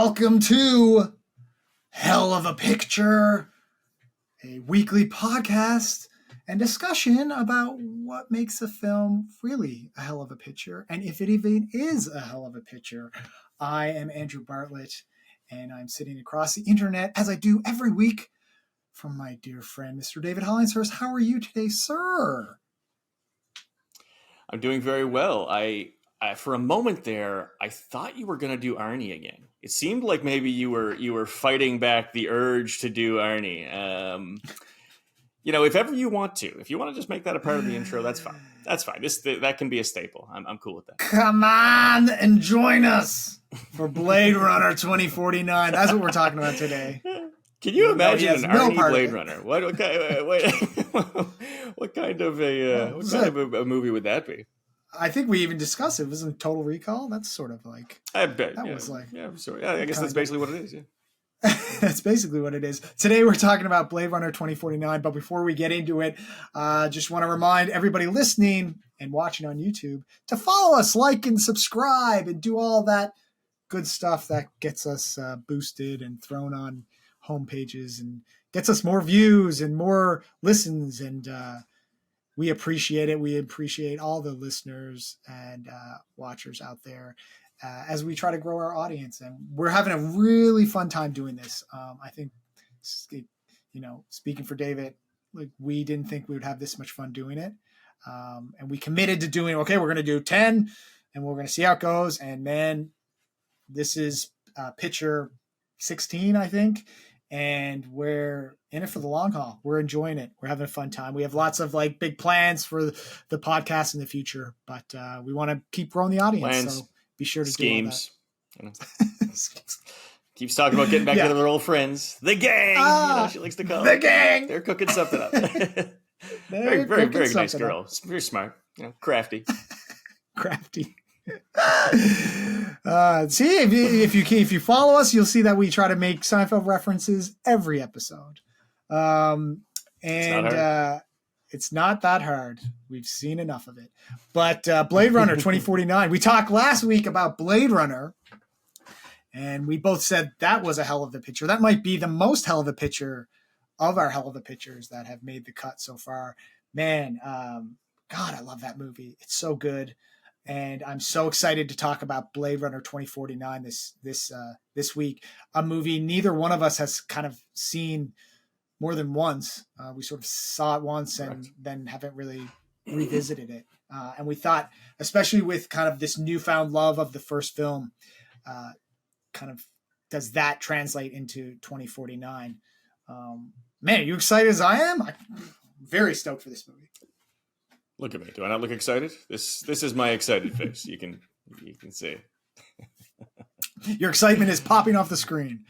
Welcome to Hell of a Picture, a weekly podcast and discussion about what makes a film really a hell of a picture, and if it even is a hell of a picture. I am Andrew Bartlett, and I'm sitting across the internet, as I do every week, from my dear friend, Mr. David Hollingsworth. How are you today, sir? I'm doing very well. I for a moment there, I thought you were going to do Arnie again. It seemed like maybe you were fighting back the urge to do Arnie. If ever you want to, if you want to just make that a part of the intro, that's fine. That's fine. That can be a staple. I'm cool with that. Come on and join us for Blade Runner 2049. That's what we're talking about today. Can you imagine an Arnie Blade Runner? What kind of a movie would that be? I think we even discussed it. It wasn't Total Recall. That's sort of like I bet that yeah, was like yeah. Sorry, I guess that's basically what it is. Yeah. That's basically what it is. Today we're talking about Blade Runner 2049. But before we get into it, just want to remind everybody listening and watching on YouTube to follow us, like and subscribe, and do all that good stuff that gets us boosted and thrown on homepages and gets us more views and more listens. And we appreciate it. We appreciate all the listeners and watchers out there as we try to grow our audience. And we're having a really fun time doing this. I think, speaking for David, like we didn't think we would have this much fun doing it. And we committed to doing, okay, we're going to do 10 and we're going to see how it goes. And man, this is picture 16, I think. And we're in it for the long haul. We're enjoying it. We're having a fun time. We have lots of like big plans for the podcast in the future, but we want to keep growing the audience. Plans, so be sure to schemes. do all that. Keeps talking about getting back to their old friends. The gang, she likes to call the gang. They're cooking something up. very, very, very nice girl. Up. Very smart. Crafty. Crafty. See, if you follow us, you'll see that we try to make Seinfeld references every episode. It's not that hard. We've seen enough of it. But Blade Runner 2049. We talked last week about Blade Runner, and we both said that was a hell of a picture. That might be the most hell of a picture of our hell of a pictures that have made the cut so far. Man, God, I love that movie. It's so good. And I'm so excited to talk about Blade Runner 2049 this week, a movie neither one of us has kind of seen more than once. We sort of saw it once and then haven't really revisited it. And we thought, especially with kind of this newfound love of the first film, kind of does that translate into 2049? Man, are you excited as I am? I'm very stoked for this movie. Look at me. Do I not look excited? This is my excited face. You can see. Your excitement is popping off the screen.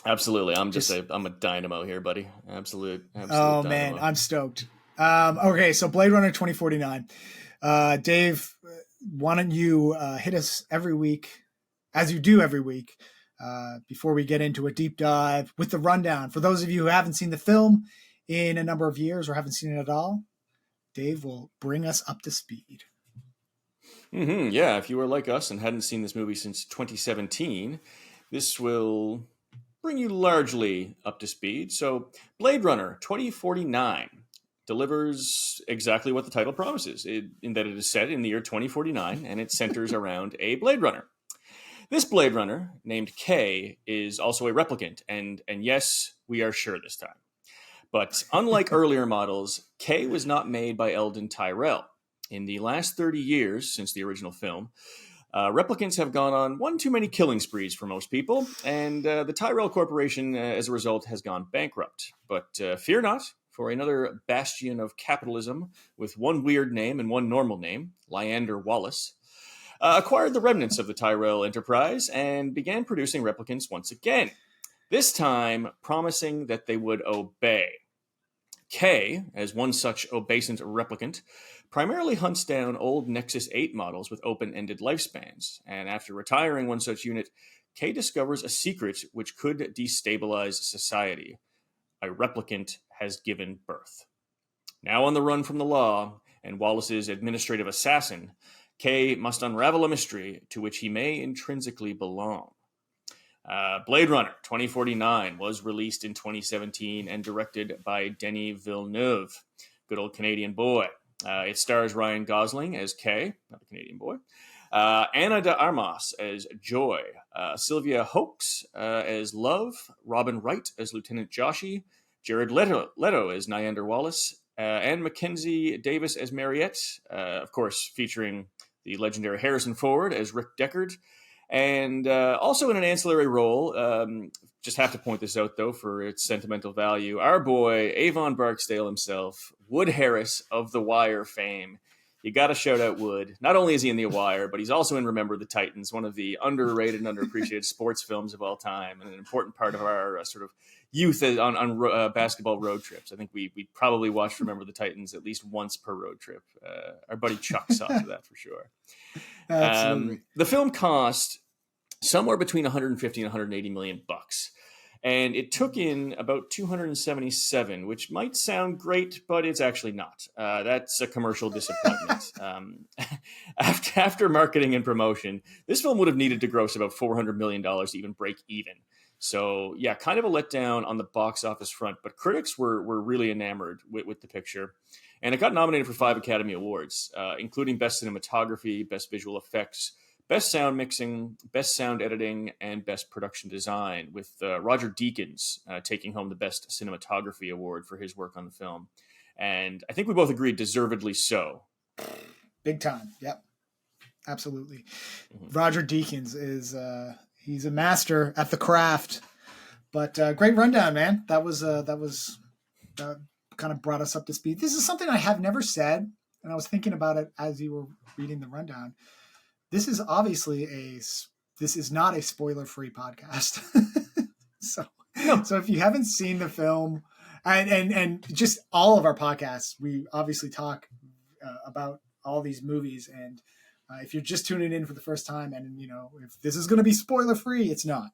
Absolutely. I'm a dynamo here, buddy. Absolute oh dynamo. Man, I'm stoked. Okay, so Blade Runner 2049. Dave, why don't you hit us every week, as you do every week, before we get into a deep dive with the rundown. For those of you who haven't seen the film in a number of years or haven't seen it at all, Dave will bring us up to speed. Mm-hmm. Yeah, if you were like us and hadn't seen this movie since 2017, this will bring you largely up to speed. So Blade Runner 2049 delivers exactly what the title promises, in that it is set in the year 2049, and it centers around a Blade Runner. This Blade Runner, named K, is also a replicant, and yes, we are sure this time. But unlike earlier models, K was not made by Eldon Tyrell. In the last 30 years since the original film, replicants have gone on one too many killing sprees for most people, and the Tyrell Corporation, as a result, has gone bankrupt. But fear not, for another bastion of capitalism with one weird name and one normal name, Leander Wallace, acquired the remnants of the Tyrell enterprise and began producing replicants once again. This time, promising that they would obey. K, as one such obeisant replicant, primarily hunts down old Nexus 8 models with open-ended lifespans, and after retiring one such unit, K discovers a secret which could destabilize society. A replicant has given birth. Now on the run from the law and Wallace's administrative assassin, K must unravel a mystery to which he may intrinsically belong. Blade Runner 2049 was released in 2017 and directed by Denis Villeneuve, good old Canadian boy. It stars Ryan Gosling as Kay, not the Canadian boy, Ana de Armas as Joy, Sylvia Hoeks as Love, Robin Wright as Lieutenant Joshi, Jared Leto as Nyander Wallace, and Mackenzie Davis as Mariette, of course, featuring the legendary Harrison Ford as Rick Deckard. And also in an ancillary role, just have to point this out, though, for its sentimental value, our boy, Avon Barksdale himself, Wood Harris of The Wire fame. You got to shout out Wood. Not only is he in The Wire, but he's also in Remember the Titans, one of the underrated and underappreciated sports films of all time, and an important part of our sort of youth on basketball road trips. I think we probably watched Remember the Titans at least once per road trip. Our buddy Chuck saw to that for sure. Absolutely. The film cost somewhere between 150 and 180 million bucks. And it took in about 277, which might sound great, but it's actually not. That's a commercial disappointment. After marketing and promotion, this film would have needed to gross about $400 million to even break even. So, yeah, kind of a letdown on the box office front, but critics were really enamored with the picture. And it got nominated for 5 Academy Awards, including Best Cinematography, Best Visual Effects, Best Sound Mixing, Best Sound Editing, and Best Production Design, with Roger Deakins taking home the Best Cinematography Award for his work on the film. And I think we both agreed deservedly so. Big time. Yep. Absolutely. Mm-hmm. Roger Deakins is he's a master at the craft. But great rundown, man. That was kind of brought us up to speed. This is something I have never said, and I was thinking about it as you were reading the rundown. This is obviously this is not a spoiler-free podcast. So if you haven't seen the film, and just all of our podcasts, we obviously talk about all these movies. And if you're just tuning in for the first time, and if this is going to be spoiler-free, it's not.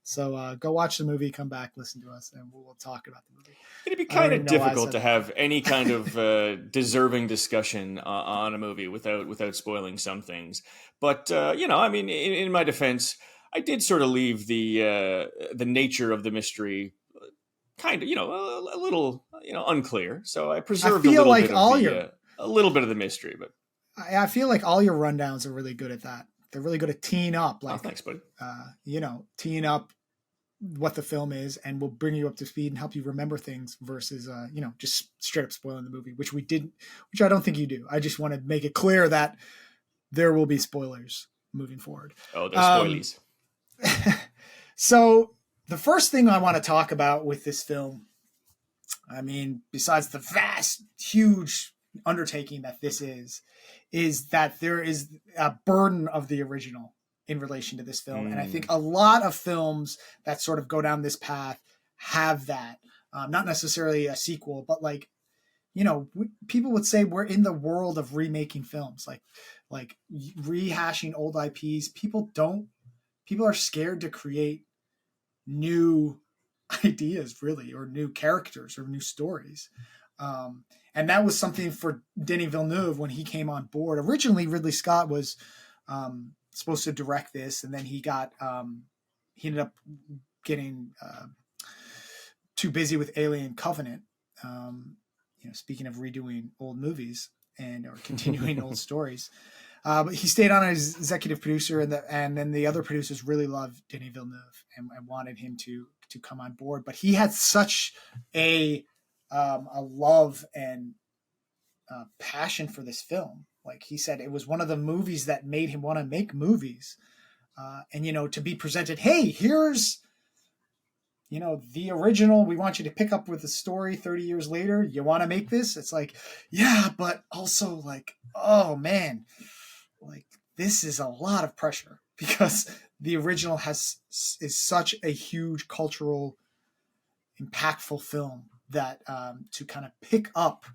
So go watch the movie, come back, listen to us, and we'll talk about the movie. It'd be kind of difficult to have any kind of deserving discussion on a movie without spoiling some things. But I mean, in my defense, I did sort of leave the nature of the mystery kind of a little unclear. So I preserved a little bit of the mystery. But I feel like all your rundowns are really good at that. They're really good at teeing up, thanks, buddy. Teeing up what the film is, and will bring you up to speed and help you remember things versus, just straight up spoiling the movie, which I don't think you do. I just want to make it clear that there will be spoilers moving forward. Oh, there's spoilies. So the first thing I want to talk about with this film, I mean, besides the vast, huge undertaking that this is that there is a burden of the original in relation to this film. And I think a lot of films that sort of go down this path have that, not necessarily a sequel, but people would say we're in the world of remaking films, like rehashing old IPs. People are scared to create new ideas, really, or new characters or new stories. And that was something for Denis Villeneuve when he came on board. Originally, Ridley Scott was supposed to direct this, and then he ended up getting too busy with Alien Covenant. Speaking of redoing old movies or continuing old stories, but he stayed on as executive producer, and then the other producers really loved Denis Villeneuve and wanted him to come on board. But he had such a love and passion for this film. Like he said, it was one of the movies that made him want to make movies. And, to be presented, hey, here's, the original, we want you to pick up with the story 30 years later. You want to make this? It's like, yeah, but also like, oh man, like this is a lot of pressure because the original is such a huge cultural, impactful film that to kind of pick up,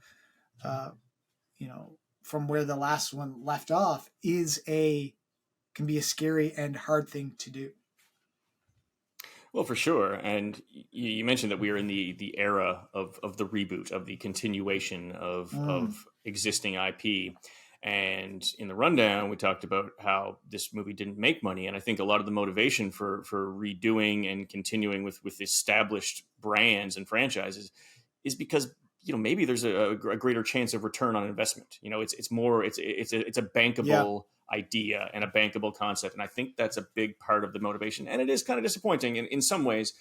from where the last one left off can be a scary and hard thing to do. Well, for sure. And you mentioned that we are in the era of the reboot, of the continuation of existing IP. And in the rundown, we talked about how this movie didn't make money, and I think a lot of the motivation for redoing and continuing with established brands and franchises is because maybe there's a greater chance of return on investment. It's more it's a Yeah. bankable idea and a bankable concept, and I think that's a big part of the motivation. And it is kind of disappointing in some ways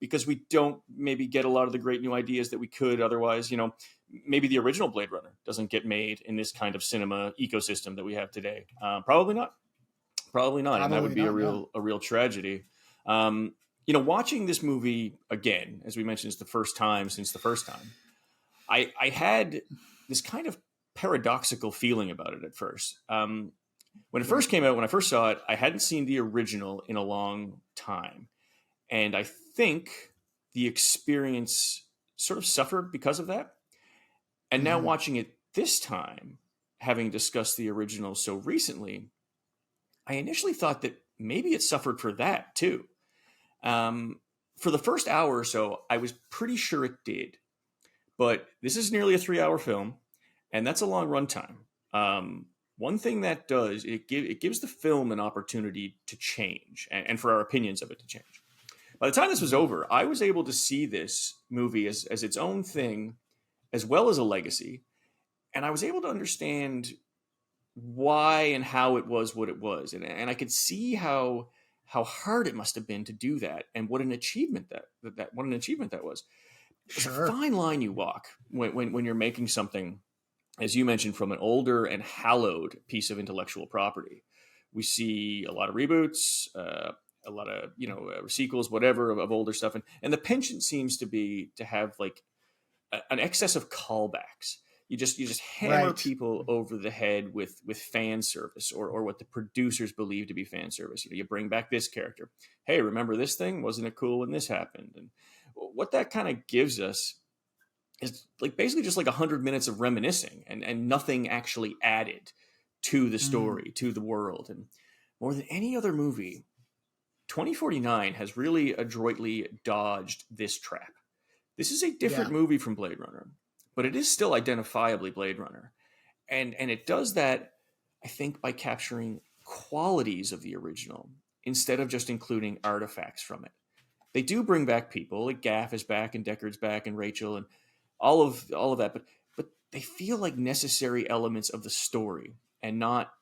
because we don't maybe get a lot of the great new ideas that we could otherwise. Maybe the original Blade Runner doesn't get made in this kind of cinema ecosystem that we have today. Probably not. Probably not, and that would Probably be not. No. a real tragedy. Watching this movie again, as we mentioned, is the first time since the first time. I had this kind of paradoxical feeling about it at first. When it Yeah. first came out, when I first saw it, I hadn't seen the original in a long time, and I think the experience sort of suffered because of that. And now Hmm. watching it this time, having discussed the original so recently, I initially thought that maybe it suffered for that too. For the first hour or so, I was pretty sure it did. But this is nearly a 3 hour film, and that's a long runtime. One thing that does, it gives the film an opportunity to change and for our opinions of it to change. By the time this was Hmm. over, I was able to see this movie as its own thing, as well as a legacy. And I was able to understand why and how it was what it was, and I could see how hard it must have been to do that, and what an achievement that what an achievement that was. There's a Sure. fine line you walk when you're making something, as you mentioned, from an older and hallowed piece of intellectual property. We see a lot of reboots, a lot of sequels, whatever of older stuff, and the penchant seems to be to have like an excess of callbacks. You just hammer Right. people over the head with fan service or what the producers believe to be fan service. You bring back this character. Hey, remember this thing? Wasn't it cool when this happened? And what that kind of gives us is like basically just like 100 minutes of reminiscing and nothing actually added to the Mm. story, to the world. And more than any other movie, 2049 has really adroitly dodged this trap. This is a different Yeah. movie from Blade Runner, but it is still identifiably Blade Runner. And it does that, I think, by capturing qualities of the original instead of just including artifacts from it. They do bring back people, like Gaff is back and Deckard's back and Rachel and all of that, but they feel like necessary elements of the story and not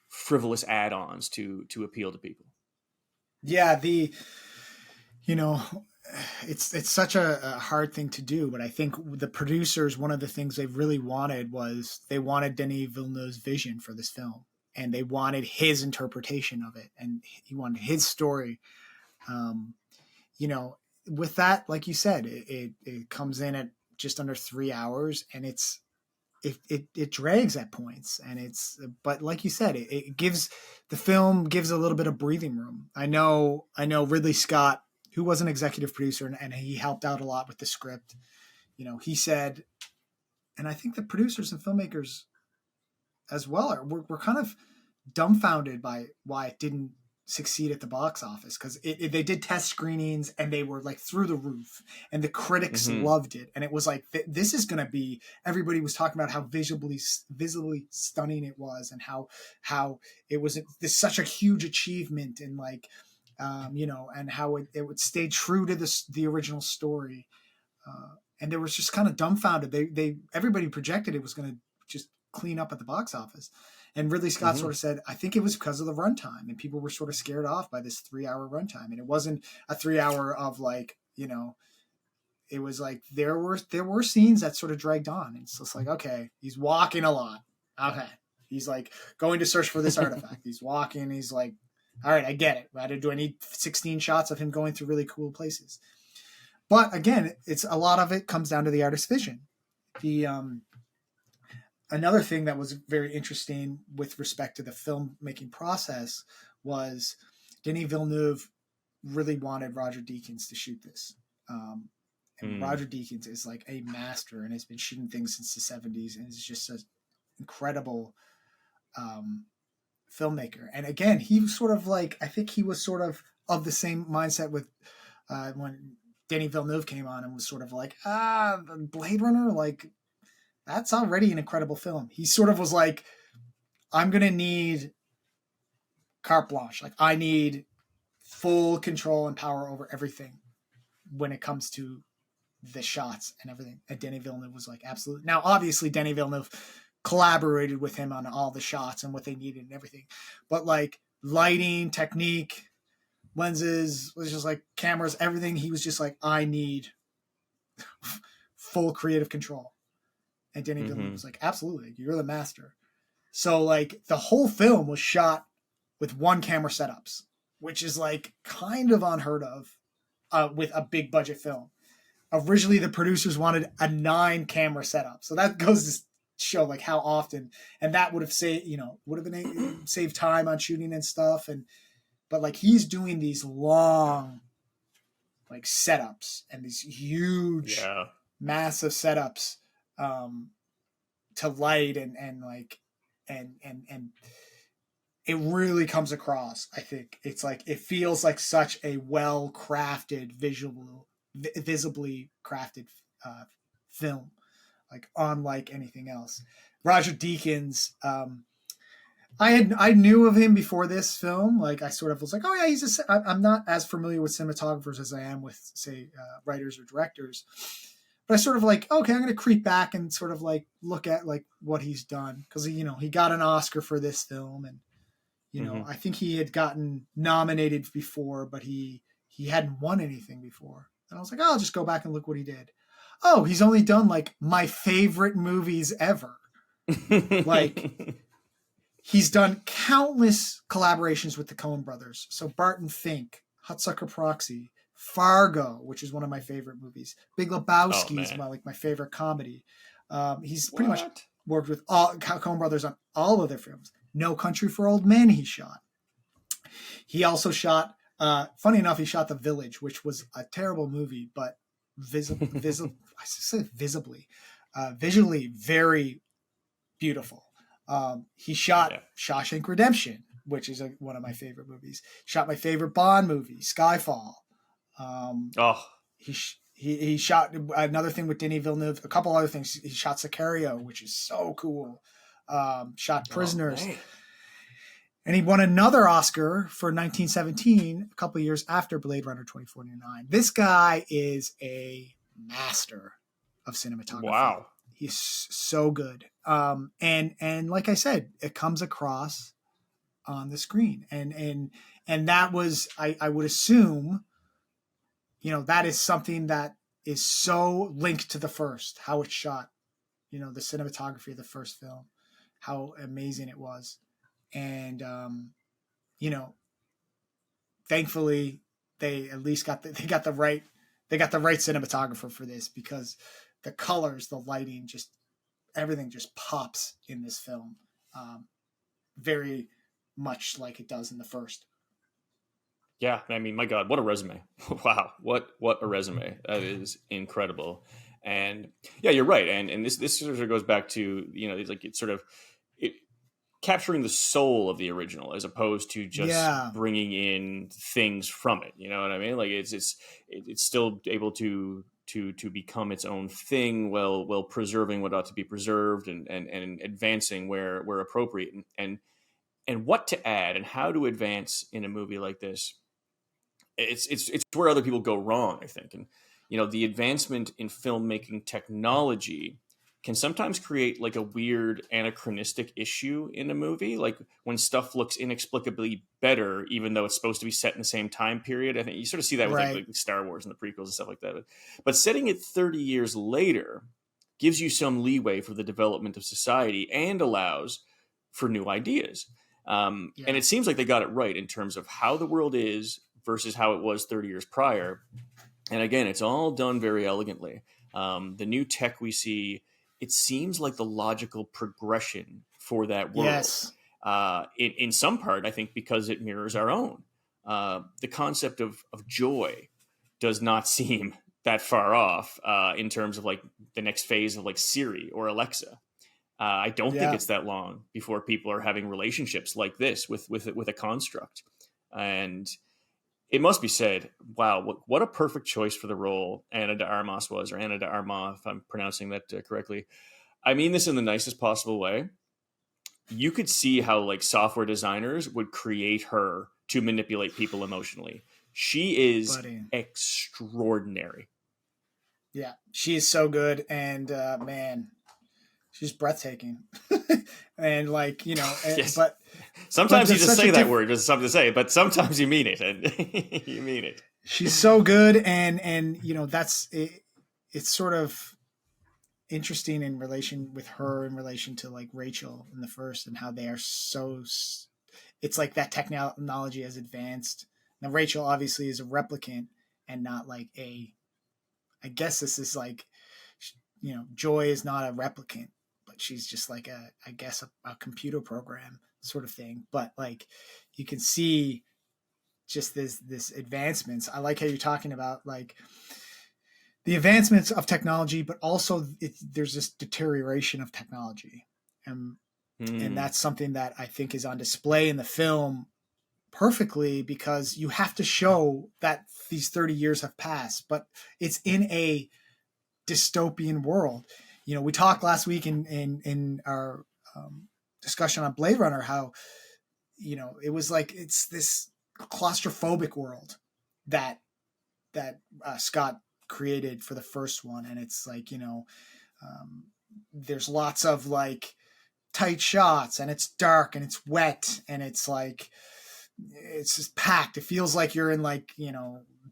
frivolous add-ons to appeal to people. Yeah. You know, it's such a hard thing to do, but I think the producers, one of the things they really wanted was they wanted Denis Villeneuve's vision for this film, and they wanted his interpretation of it, and he wanted his story. Um, you know, with that, like you said, it comes in at just under 3 hours, and it drags at points, and but like you said, it gives the film gives a little bit of breathing room. I know Ridley Scott, who was an executive producer, and he helped out a lot with the script. He said, and I think the producers and filmmakers as well were kind of dumbfounded by why it didn't succeed at the box office, because they did test screenings and they were like through the roof, and the critics Mm-hmm. loved it, and it was like this is going to be, everybody was talking about how visibly stunning it was, and how it was this such a huge achievement, and like and how it would stay true to the original story, and they were just kind of dumbfounded. They everybody projected it was going to just clean up at the box office. And Ridley Scott Mm-hmm. sort of said, I think it was because of the runtime, and people were sort of scared off by this 3 hour runtime. And it wasn't a 3 hour of like, it was like there were scenes that sort of dragged on. And it's just like, okay, he's walking a lot. Okay. He's like going to search for this artifact. He's walking, he's like, all right, I get it. Do I need 16 shots of him going through really cool places? But again, it's a lot of it comes down to the artist's vision. The Another thing that was very interesting with respect to the filmmaking process was Denis Villeneuve really wanted Roger Deakins to shoot this. And Mm. Roger Deakins is like a master and has been shooting things since the 70s, and is just an incredible um, filmmaker. And again, he was sort of like, I think he was sort of the same mindset with when Denis Villeneuve came on, and was sort of like, Blade Runner, like that's already an incredible film. He sort of was like, I'm going to need carte blanche. Like, I need full control and power over everything when it comes to the shots and everything. And Denis Villeneuve was like, absolutely. Now, obviously, Denis Villeneuve collaborated with him on all the shots and what they needed and everything. But like lighting, technique, lenses, was just like cameras, everything. He was just like, I need full creative control. And Denis Villeneuve was like, absolutely, you're the master. So like the whole film was shot with one camera setups, which is like kind of unheard of with a big budget film. Originally, the producers wanted a 9 camera setup, so that goes to show like how often, and that would have saved, would have been saved time on shooting and stuff. And but like he's doing these long like setups and these huge, massive setups to light and like and it really comes across. I think it's like it feels like such a well crafted visibly crafted film, like unlike anything else. Roger Deakins, I knew of him before this film. Like I sort of was like, oh yeah, I'm not as familiar with cinematographers as I am with say writers or directors, but I sort of like, okay, I'm going to creep back and sort of like look at like what he's done, because he got an Oscar for this film, and I think he had gotten nominated before, but he hadn't won anything before. And I was like, oh, I'll just go back and look what he did. Oh, he's only done like my favorite movies ever. Like he's done countless collaborations with the Coen brothers. So Barton Fink, Hudsucker Proxy, Fargo, which is one of my favorite movies. Big Lebowski is my favorite comedy. He's pretty much worked with all Coen brothers on all of their films. No Country for Old Men he shot. He also shot, funny enough, he shot The Village, which was a terrible movie, but visually very beautiful. He shot Shawshank Redemption, which is one of my favorite movies. Shot my favorite Bond movie, Skyfall. He shot another thing with Denis Villeneuve, a couple other things. He shot Sicario, which is so cool. Shot Prisoners. And he won another Oscar for 1917, a couple of years after Blade Runner 2049. This guy is a master of cinematography. Wow. He's so good. And like I said, it comes across on the screen. And that was, I would assume, that is something that is so linked to the first, how it's shot, the cinematography of the first film, how amazing it was. And, thankfully they at least got the right cinematographer for this, because the colors, the lighting, just everything just pops in this film. Very much like it does in the first. Yeah. I mean, my God, what a resume. Wow. What a resume. That is incredible. And yeah, you're right. And this sort of goes back to, it's capturing the soul of the original as opposed to just bringing in things from it. You know what I mean? Like it's still able to become its own thing while preserving what ought to be preserved and advancing where appropriate, and what to add and how to advance in a movie like this. It's where other people go wrong, I think. And the advancement in filmmaking technology can sometimes create like a weird anachronistic issue in a movie, like when stuff looks inexplicably better, even though it's supposed to be set in the same time period. I think you sort of see that with like Star Wars and the prequels and stuff like that. But setting it 30 years later gives you some leeway for the development of society and allows for new ideas. And it seems like they got it right in terms of how the world is versus how it was 30 years prior. And again, it's all done very elegantly. The new tech we see, it seems like the logical progression for that world. Yes. In some part, I think because it mirrors our own. The concept of joy does not seem that far off in terms of like the next phase of like Siri or Alexa. I don't think it's that long before people are having relationships like this with a construct. And it must be said, wow, what a perfect choice for the role Ana de Armas was, or Ana de Armas, if I'm pronouncing that correctly. I mean this in the nicest possible way. you could see how like software designers would create her to manipulate people emotionally. She is Buddy. extraordinary. Yeah, she is so good, and man, she's breathtaking. And like Yes. but Sometimes you there's just such a say that diff. word, just something to say, but sometimes you mean it, and you mean it. She's so good, and that's it. It's sort of interesting in relation with her in relation to like Rachel in the first, and how they are so. It's like that technology has advanced. Now Rachel obviously is a replicant and not like a. I guess this is like, Joy is not a replicant, but she's just like I guess a computer program sort of thing. But like, you can see just this advancements. I like how you're talking about like the advancements of technology, but also there's this deterioration of technology, and Hmm. that's something that I think is on display in the film perfectly, because you have to show that these 30 years have passed, but it's in a dystopian world. We talked last week in our discussion on Blade Runner how it was like it's this claustrophobic world that Scott created for the first one, and it's like there's lots of like tight shots, and it's dark and it's wet, and it's like it's just packed. It feels like you're in like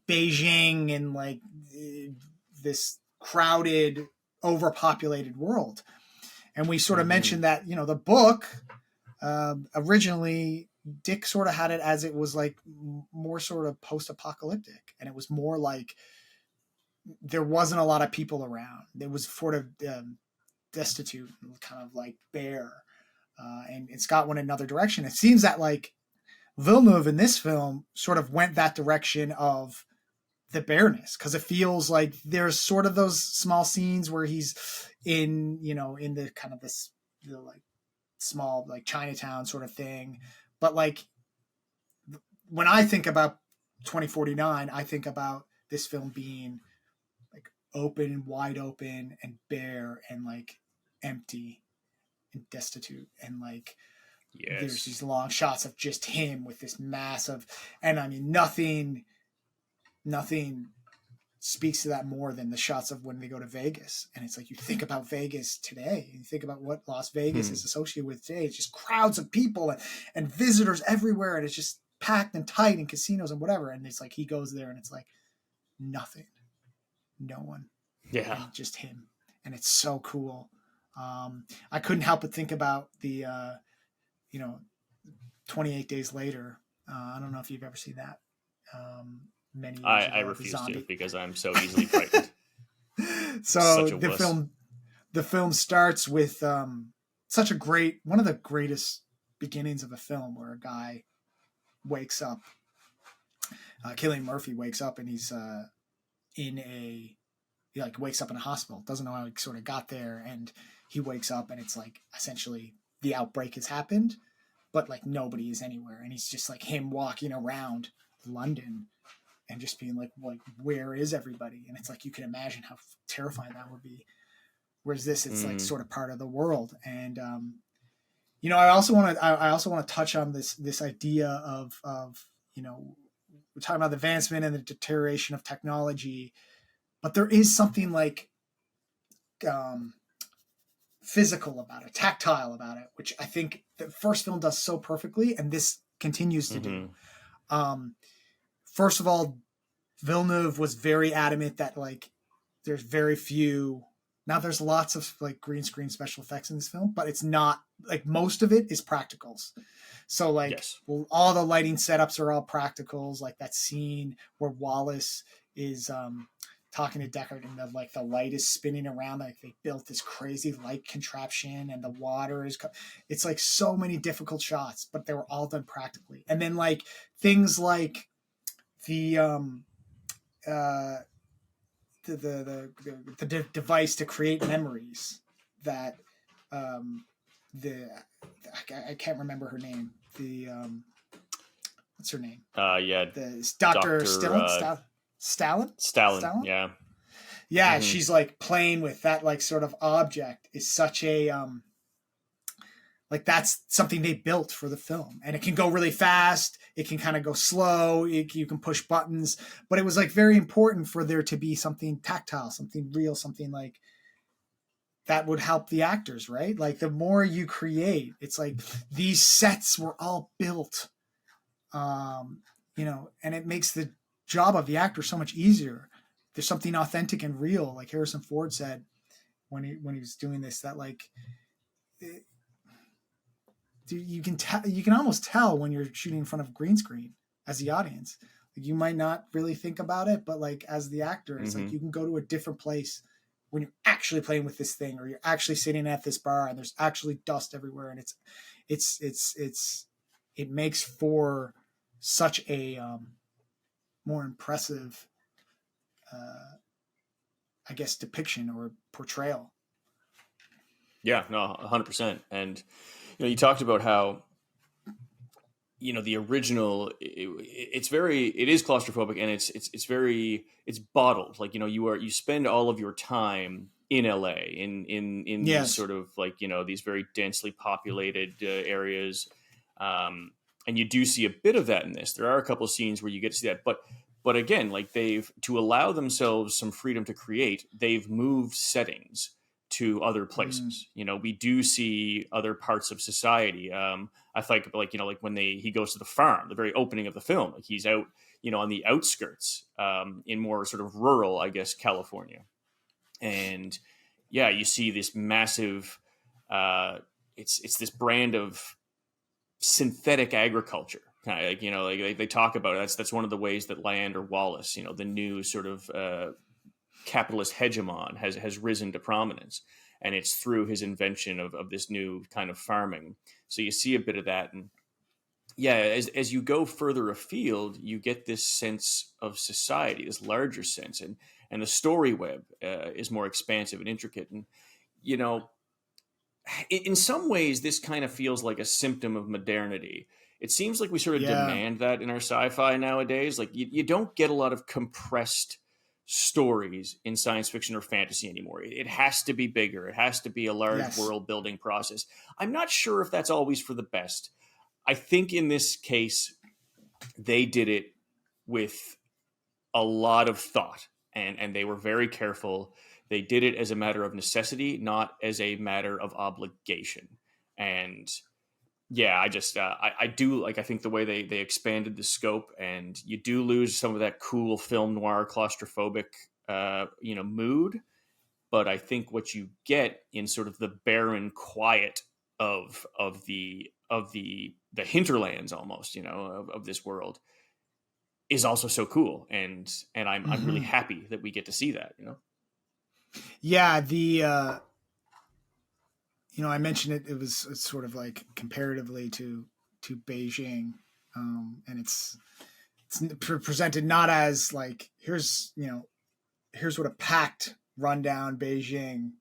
Beijing, and like this crowded, overpopulated world. And we sort of Hmm. mentioned that the book originally Dick sort of had it as it was like more sort of post-apocalyptic, and it was more like there wasn't a lot of people around. It was sort of destitute, kind of like bare, and Scott went another direction. It seems that like Villeneuve in this film sort of went that direction of the bareness, because it feels like there's sort of those small scenes where he's in the kind of this like small like Chinatown sort of thing, but like when I think about 2049, I think about this film being like open, wide open, and bare, and like empty and destitute, and like there's Yes. these long shots of just him with this massive, and I mean nothing speaks to that more than the shots of when they go to Vegas. And it's like you think about Vegas today, you think about what Las Vegas Hmm. is associated with today. It's just crowds of people and visitors everywhere, and it's just packed and tight in casinos and whatever. And it's like he goes there and it's like nothing, no one, Yeah. and just him. And it's so cool. I couldn't help but think about the you know 28 Days Later. I don't know if you've ever seen that. Many years I ago, the refuse to zombie. because I'm so easily frightened. I'm So such a the wuss. film starts with such a great, one of the greatest beginnings of a film, where a guy wakes up, Cillian Murphy wakes up, and he's in a he like wakes up in a hospital, doesn't know how he sort of got there, and he wakes up and it's like essentially the outbreak has happened, but like nobody is anywhere, and he's just like him walking around London and just being like where is everybody? And it's like you can imagine how terrifying that would be. Whereas this, it's like Mm. sort of part of the world. And I also want to touch on this idea of we're talking about the advancement and the deterioration of technology, but there is something like um, physical about it, tactile about it, which I think the first film does so perfectly, and this continues to do. Hmm. Um, First of all, Villeneuve was very adamant that like there's very few. Now there's lots of like green screen special effects in this film, but it's not like most of it is practicals. So like Yes. well, all the lighting setups are all practicals. Like that scene where Wallace is talking to Deckard, and the light is spinning around. Like they built this crazy light contraption, and the water is. It's like so many difficult shots, but they were all done practically. And then like things like the uh, the device to create memories that the I can't remember her name. The what's her name? Yeah. The Doctor Doctor Stalin. Stalin. Stalin. Yeah. Yeah, Hmm. she's like playing with that like sort of object is such a Like that's something they built for the film, and it can go really fast. It can kind of go slow. You can push buttons, but it was like very important for there to be something tactile, something real, something like that would help the actors, right? Like the more you create, it's like these sets were all built, and it makes the job of the actor so much easier. There's something authentic and real, like Harrison Ford said when he was doing this, that like it, you can almost tell when you're shooting in front of a green screen as the audience. Like you might not really think about it, but like as the actor, it's like you can go to a different place when you're actually playing with this thing, or you're actually sitting at this bar and there's actually dust everywhere, and it makes for such a more impressive, I guess, depiction or portrayal. Yeah, no, 100%. And you talked about how the original, it is claustrophobic, and it's bottled. Like you spend all of your time in LA, in these Yes. sort of like these very densely populated areas, and you do see a bit of that in this. There are a couple of scenes where you get to see that, but again, like they've, to allow themselves some freedom to create, they've moved settings to other places. We do see other parts of society. I think like when he goes to the farm, the very opening of the film, like he's out on the outskirts, in more sort of rural, I guess, California, and yeah, you see this massive. It's this brand of synthetic agriculture. Kind of like like they talk about it. That's one of the ways that Land or Wallace, the new sort of capitalist hegemon, has risen to prominence, and it's through his invention of this new kind of farming. So you see a bit of that, and yeah, as you go further afield, you get this sense of society, this larger sense, and the story web is more expansive and intricate, and you know in some ways, this kind of feels like a symptom of modernity. It seems like we sort of Yeah. demand that in our sci-fi nowadays. Like you don't get a lot of compressed stories in science fiction or fantasy anymore. It has to be bigger. It has to be a large Yes. world building process. I'm not sure if that's always for the best. I think in this case, they did it with a lot of thought, and they were very careful. They did it as a matter of necessity, not as a matter of obligation. And yeah, I do like, I think the way they expanded the scope, and you do lose some of that cool film noir claustrophobic mood, but I think what you get in sort of the barren quiet of the hinterlands, almost, of this world, is also so cool, and I'm really Hmm. happy that we get to see that. Yeah. I mentioned it's sort of like comparatively to Beijing, and it's presented not as like here's what a packed, rundown Beijing,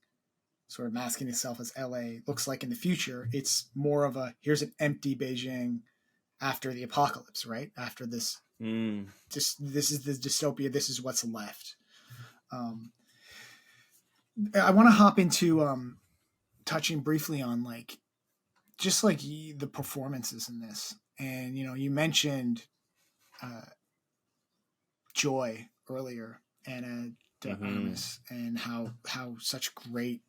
sort of masking itself as LA, looks like in the future. It's more of a here's an empty Beijing after the apocalypse, right? After this, Mm. just this is the dystopia. This is what's left. Um, I want to hop into touching briefly on like just like the performances in this, and you mentioned uh, Joy earlier, Anna de Hmm. Armas, and how such great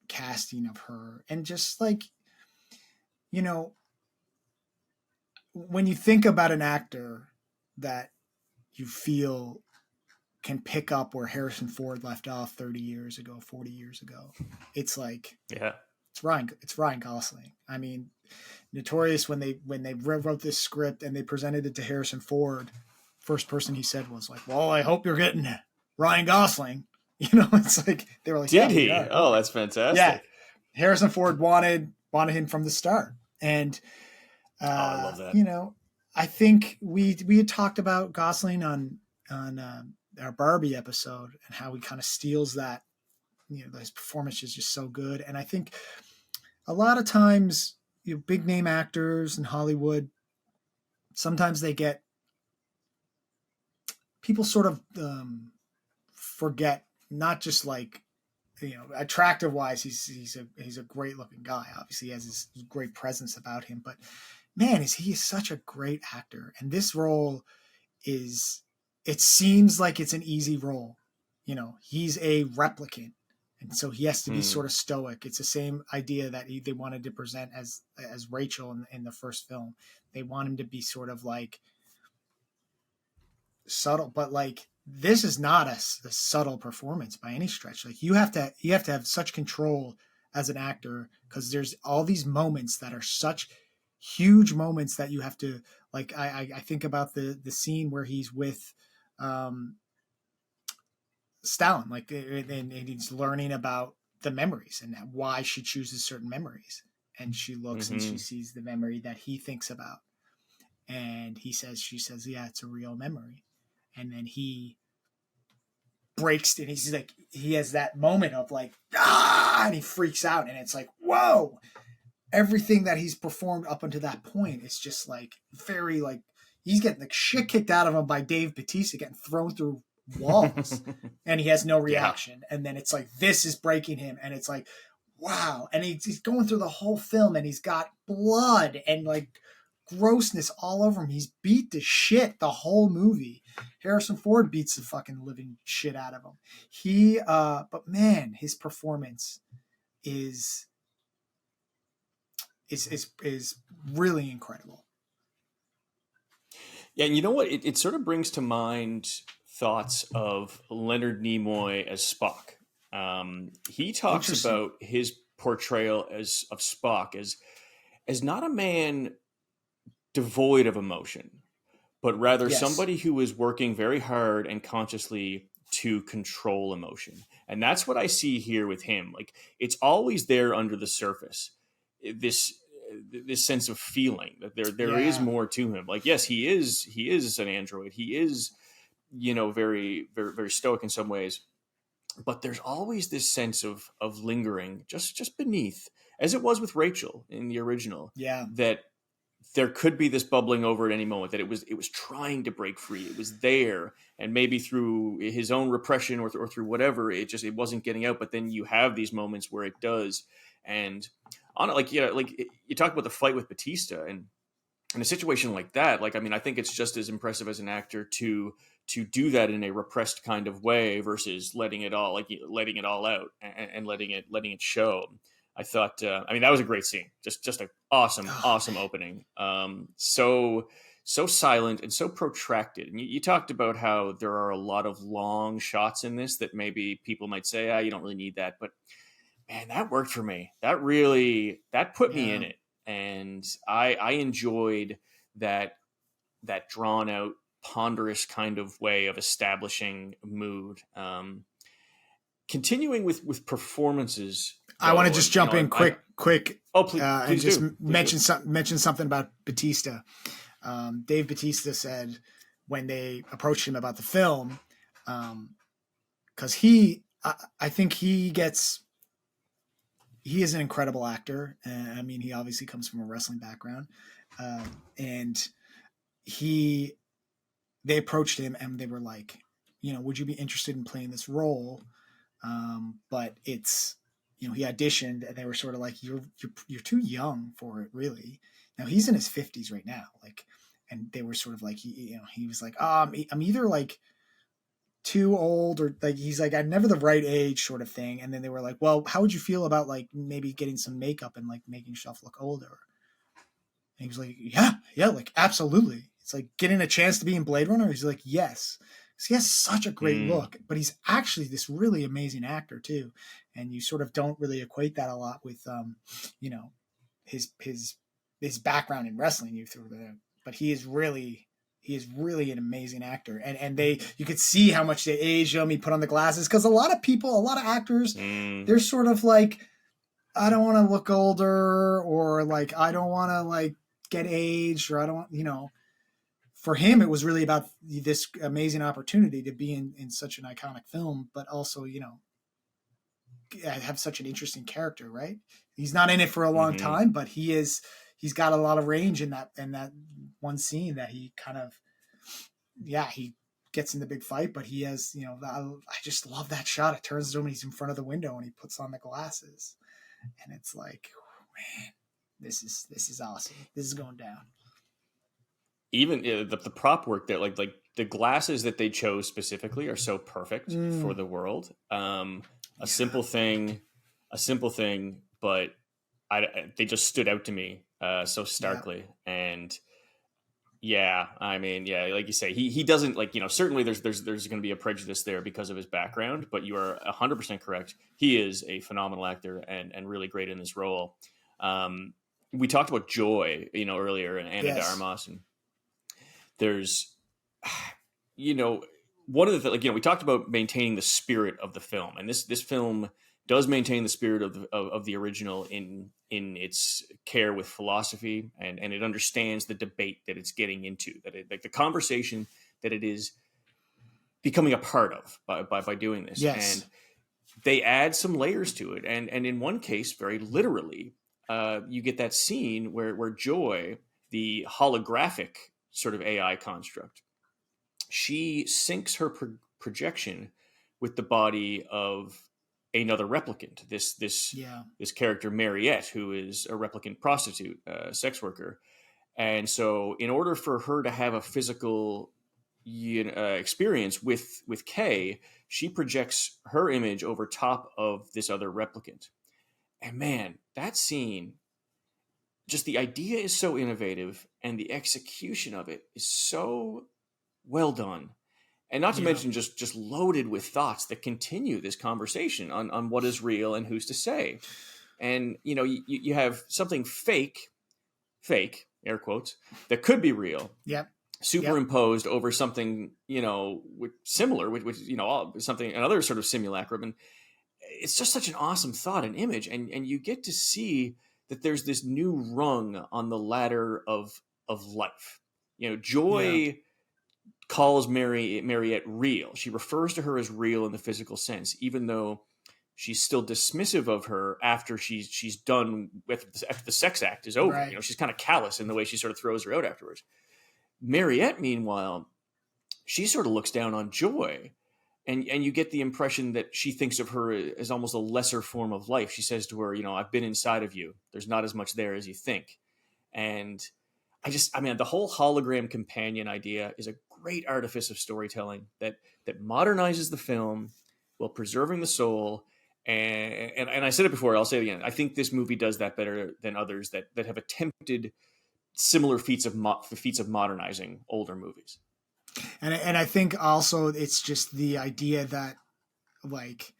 casting of her, and just like you know when you think about an actor that you feel can pick up where Harrison Ford left off 30 years ago, 40 years ago, it's like Yeah. it's Ryan Gosling. I mean, notorious when they wrote this script and they presented it to Harrison Ford, first person he said was like, "Well, I hope you're getting Ryan Gosling." It's like they were like, Did "Yeah, we he? are. Oh, Okay, that's yeah." fantastic. Harrison Ford wanted him from the start, and Oh, I love that. you know, I think we had talked about Gosling on our Barbie episode and how he kind of steals that. His performance is just so good, and I think a lot of times, big name actors in Hollywood, sometimes they get people sort of forget not just like attractive wise, he's a great looking guy. Obviously, he has this great presence about him. But man, he is such a great actor, and this role is. It seems like it's an easy role. He's a replicant, and so he has to be Mm. sort of stoic. It's the same idea that they wanted to present as Rachel in the first film. They want him to be sort of like subtle, but like this is not a subtle performance by any stretch. Like you have to have such control as an actor, because there's all these moments that are such huge moments that you have to, like, I think about the scene where he's with um Stalin, like, and he's learning about the memories and why she chooses certain memories, and she looks and she Hmm. sees the memory that he thinks about, and she says, yeah, it's a real memory. And then he breaks, and he's like, he has that moment of like, and he freaks out, and it's like, whoa. Everything that he's performed up until that point is just like very, like, he's getting the shit kicked out of him by Dave Bautista, getting thrown through walls, and he has no Yeah. reaction. And then it's like, this is breaking him, and it's like, wow. And he's going through the whole film, and he's got blood and like grossness all over him. He's beat to shit the whole movie. Harrison Ford beats the fucking living shit out of him. But man, his performance is is really incredible. Yeah, and you know what? It sort of brings to mind thoughts of Leonard Nimoy as Spock. He talks Interesting. about his portrayal of Spock as not a man devoid of emotion, but rather Yes. somebody who is working very hard and consciously to control emotion. And that's what I see here with him. Like, it's always there under the surface. This this sense of feeling that there is Yeah. more to him. Like, yes, he is an android. He is, very very very stoic in some ways, but there's always this sense of lingering just beneath, as it was with Rachel in the original, Yeah. that there could be this bubbling over at any moment, that it was trying to break free. It was there, and maybe through his own repression, or through whatever, it wasn't getting out. But then you have these moments where it does. And on it, like, you talk about the fight with Batista, and in a situation like that, like, I mean, I think it's just as impressive as an actor to do that in a repressed kind of way versus letting it all out, and letting it show. I thought, I mean, that was a great scene. Just an Oh awesome man. opening. So silent and so protracted. And you talked about how there are a lot of long shots in this that maybe people might say, you don't really need that, but man, that worked for me. That put me Yeah. in it, and I enjoyed that drawn out, ponderous kind of way of establishing mood. Continuing with performances, I want to though, just and jump in quick, oh, please and please just do. mention something about Batista. Dave Batista said when they approached him about the film, because I think he is an incredible actor. I mean, he obviously comes from a wrestling background, and he they approached him and they were like, would you be interested in playing this role? But it's, he auditioned and they were sort of like, you're too young for it, really. Now he's in his 50s right now, like, and they were sort of like, he was like, I'm either like too old, or like, he's like, I'm never the right age, sort of thing. And then they were like, well, how would you feel about like maybe getting some makeup and like making yourself look older? And he was like, yeah, like, absolutely. It's like getting a chance to be in Blade Runner. He's like, yes. 'Cause he has such a great Mm, look, but he's actually this really amazing actor too. And you sort of don't really equate that a lot with, you know, his his his background in wrestling. But he is really an amazing actor. And you could see how much they aged him. He put on the glasses, because a lot of people, a lot of actors, mm, they're sort of like, I don't want to look older, or like, I don't want to like get aged, or I don't, for him, it was really about this amazing opportunity to be in such an iconic film, but also, have such an interesting character, right? He's not in it for a long mm-hmm. time, but he's got a lot of range in that one scene that he kind of, yeah, he gets in the big fight, but he has, I just love that shot. It turns to him, he's in front of the window, and he puts on the glasses, and it's like, man, this is awesome. This is going down. Even the prop work there, like the glasses that they chose specifically are so perfect for the world. A simple thing, but they just stood out to me so starkly. And yeah, I mean, yeah, like you say, he doesn't, like, certainly there's going to be a prejudice there because of his background, but you are 100% correct. He is a phenomenal actor and really great in this role. We talked about Joy, earlier, and Anna de Armas, and there's, one of the, we talked about maintaining the spirit of the film, and this film does maintain the spirit of the original in its care with philosophy, and it understands the debate that it's getting into, that it, like the conversation that it is becoming a part of by doing this. Yes. And they add some layers to it, and in one case, very literally, you get that scene where Joy, the holographic sort of AI construct, she syncs her projection with the body of another replicant. This character Mariette, who is a replicant prostitute, sex worker, and so in order for her to have a physical experience with Kay, she projects her image over top of this other replicant. And man, that scene, just the idea is so innovative, and the execution of it is so well done, and not to mention just loaded with thoughts that continue this conversation on what is real and who's to say. And you have something fake air quotes, that could be real, superimposed over something similar, which something, another sort of simulacrum. And it's just such an awesome thought and image, and you get to see that there's this new rung on the ladder of life. Joy calls Mariette real. She refers to her as real in the physical sense, even though she's still dismissive of her after she's after the sex act is over. Right. She's kind of callous in the way she sort of throws her out afterwards. Mariette, meanwhile, she sort of looks down on Joy, and you get the impression that she thinks of her as almost a lesser form of life. She says to her, I've been inside of you. There's not as much there as you think. And the whole hologram companion idea is a great artifice of storytelling that modernizes the film while preserving the soul. And I said it before, I'll say it again. I think this movie does that better than others that have attempted similar feats of modernizing older movies. And I think also it's just the idea that, like,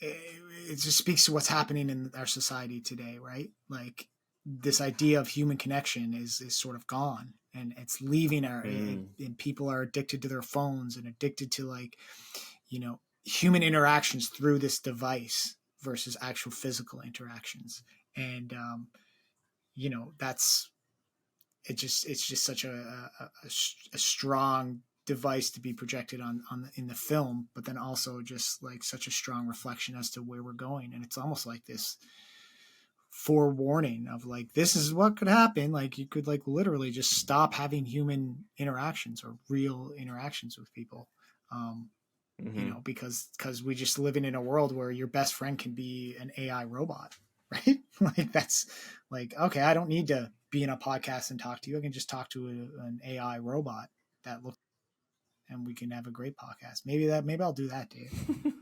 it just speaks to what's happening in our society today, right? Like, this idea of human connection is sort of gone, and it's leaving and people are addicted to their phones and addicted to, like, human interactions through this device versus actual physical interactions. And it's just such a strong device to be projected in the film, but then also just like such a strong reflection as to where we're going. And it's almost like this forewarning of, like, this is what could happen. Like, you could, like, literally just stop having human interactions or real interactions with people, because we just living in a world where your best friend can be an AI robot, right? Like, that's like, okay, I don't need to be in a podcast and talk to you. I can just talk to an AI robot that looks, and we can have a great podcast. Maybe I'll do that, Dave.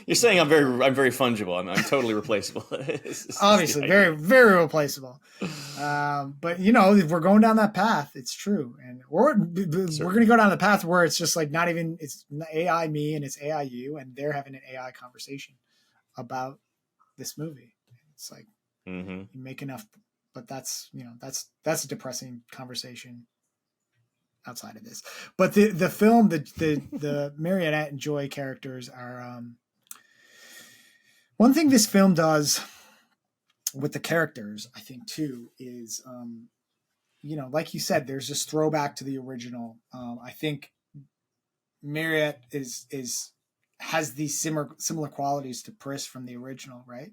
You're saying I'm very fungible. I'm totally replaceable. Obviously, very, very replaceable. But if we're going down that path, it's true, and we're going to go down the path where it's just like it's AI me and it's AI you, and they're having an AI conversation about this movie. It's like, you make enough, but that's a depressing conversation outside of this. But the film, the Mariette and Joy characters are. One thing this film does with the characters, I think, too, is, like you said, there's this throwback to the original. I think Mariette has these similar qualities to Pris from the original, right?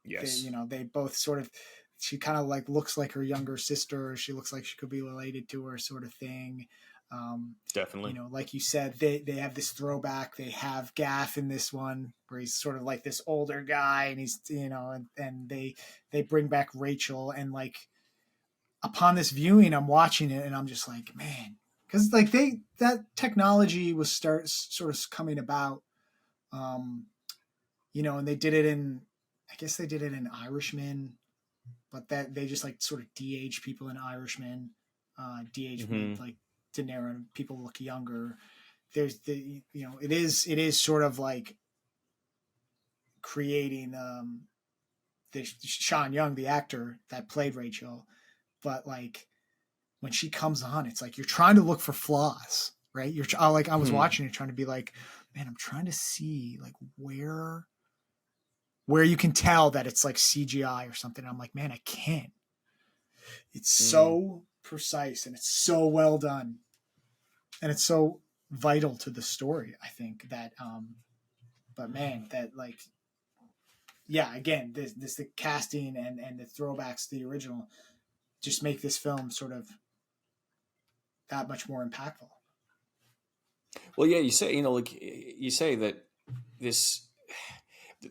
Yes. They both sort of, she kind of like looks like her younger sister. She looks like she could be related to her, sort of thing. Definitely. Like you said, they have this throwback. They have Gaff in this one where he's sort of like this older guy, and he's and they bring back Rachel, and like upon this viewing, I'm watching it and I'm just like, man, because like that technology was sort of coming about, um, and they did it in, I guess they did it in Irishman, but that they just like sort of de-age people in Irishman, de-age Mm-hmm. like De Niro, and people look younger. There's it is sort of like creating the Sean Young, the actor that played Rachel, but like when she comes on, it's like you're trying to look for flaws, right? You're like I was watching it, trying to be like, man, I'm trying to see like where you can tell that it's like CGI or something. I'm like, man, I can't. It's so precise and it's so well done, and it's so vital to the story. I think that, but man, that like, yeah, again, this the casting and the throwbacks to the original just make this film sort of that much more impactful. Well, yeah, like you say that this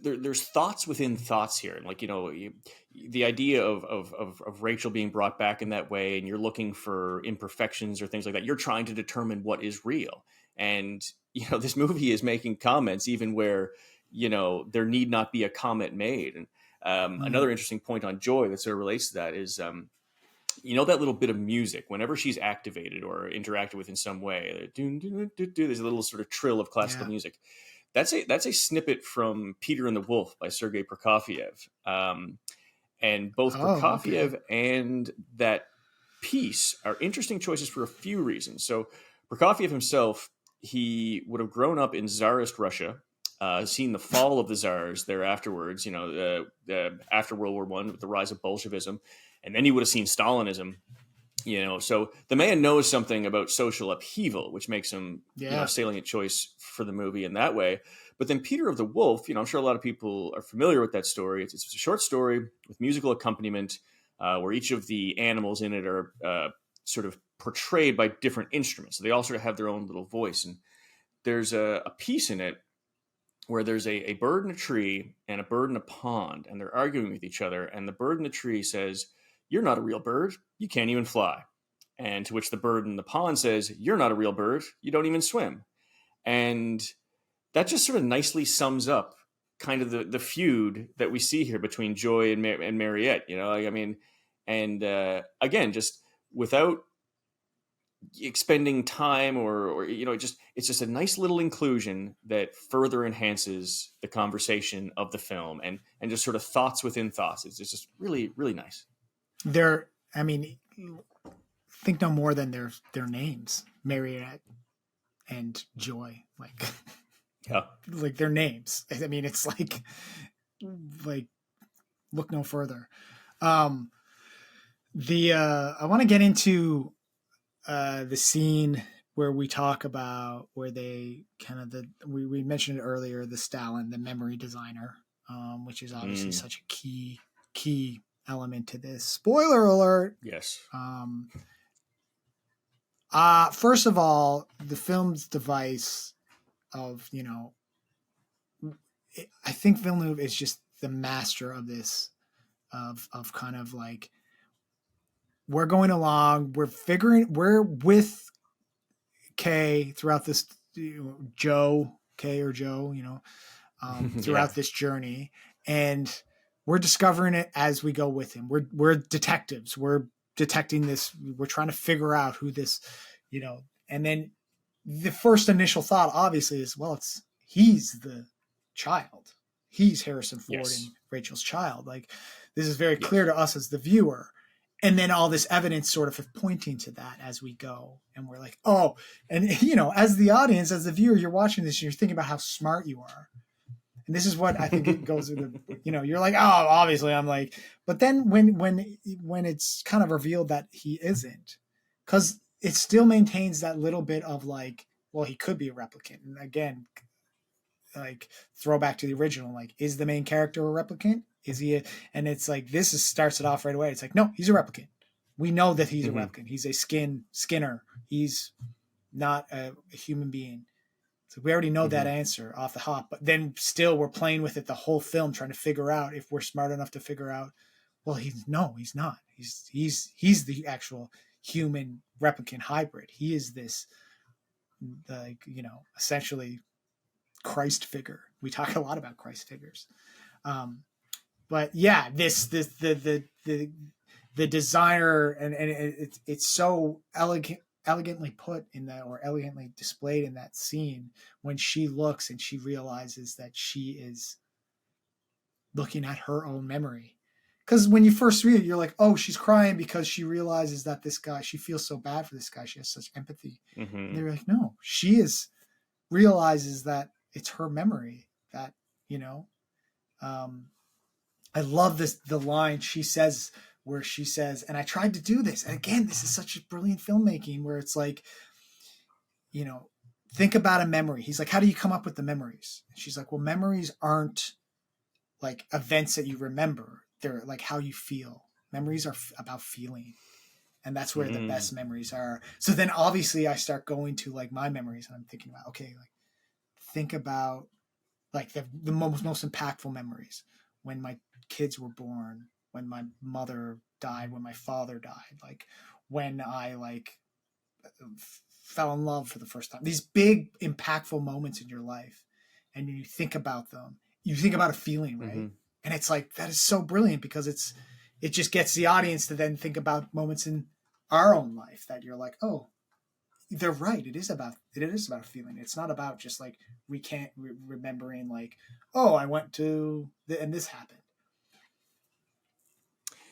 there's thoughts within thoughts here, and like the idea of Rachel being brought back in that way, and you're looking for imperfections or things like that. You're trying to determine what is real, and this movie is making comments even where there need not be a comment made. And another interesting point on Joy that sort of relates to that is that little bit of music whenever she's activated or interacted with in some way, there's a little sort of trill of classical music. That's a snippet from Peter and the Wolf by Sergei Prokofiev, and both Prokofiev and that piece are interesting choices for a few reasons. So Prokofiev himself, he would have grown up in Tsarist Russia, seen the fall of the Tsars there afterwards, after World War I with the rise of Bolshevism, and then he would have seen Stalinism. So the man knows something about social upheaval, which makes him a salient choice for the movie in that way. But then Peter of the Wolf, I'm sure a lot of people are familiar with that story. It's a short story with musical accompaniment, where each of the animals in it are sort of portrayed by different instruments. So they all sort of have their own little voice. And there's a piece in it where there's a bird in a tree and a bird in a pond, and they're arguing with each other. And the bird in the tree says, "You're not a real bird. You can't even fly." And to which the bird in the pond says, "You're not a real bird. You don't even swim." And that just sort of nicely sums up kind of the feud that we see here between Joy and Mariette. And again, just without expending time or it's just a nice little inclusion that further enhances the conversation of the film and just sort of thoughts within thoughts. It's just really, really nice. Think no more than their names, Mariette and Joy, like like their names. I mean, it's like look no further. I want to get into the scene where we talk about where they kind of we mentioned it earlier, the Stalin, the memory designer, which is obviously such a key element to this. Spoiler alert. Yes. First of all, the film's device of, I think Villeneuve is just the master of this, of kind of like, we're going along, we're with Kay throughout this, Kay or Joe, throughout this journey. And we're discovering it as we go with him. We're detectives. We're detecting this. We're trying to figure out who this, and then the first initial thought obviously is, well, he's the child. He's Harrison Ford and Rachel's child. Like, this is very clear to us as the viewer. And then all this evidence sort of pointing to that as we go. And we're like, oh, and as the audience, as the viewer, you're watching this, you're thinking about how smart you are. And this is what I think it goes with you're like, oh, obviously I'm like, but then when it's kind of revealed that he isn't, because it still maintains that little bit of like, well, he could be a replicant. And again, like throwback to the original, like, is the main character a replicant? Is he and it's like, starts it off right away. It's like, no, he's a replicant. We know that he's a replicant. He's a skinner. He's not a human being. So we already know that answer off the hop, but then still we're playing with it the whole film, trying to figure out if we're smart enough to figure out, well, he's not. He's the actual human replicant hybrid. He is this, like, essentially Christ figure. We talk a lot about Christ figures. But yeah, the designer, and it's so elegantly put in that, or elegantly displayed in that scene, when she looks and she realizes that she is looking at her own memory. Because when you first read it, you're like, oh, she's crying because she realizes that this guy, she feels so bad for this guy. She has such empathy. And they're like, no, realizes that it's her memory that, um, I love the line she says, where she says, and I tried to do this. And again, this is such a brilliant filmmaking, where it's like, think about a memory. He's like, how do you come up with the memories? And she's like, well, memories aren't like events that you remember. They're like how you feel. Memories are about feeling. And that's where the best memories are. So then obviously I start going to like my memories, and I'm thinking about, okay, like think about like the most impactful memories: when my kids were born, when my mother died, when my father died, like when I like fell in love for the first time. These big impactful moments in your life, and you think about them, you think about a feeling, right? And it's like, that is so brilliant, because it just gets the audience to then think about moments in our own life that you're like, oh, they're right. It is about a feeling. It's not about just like remembering like, oh, I went to and this happened.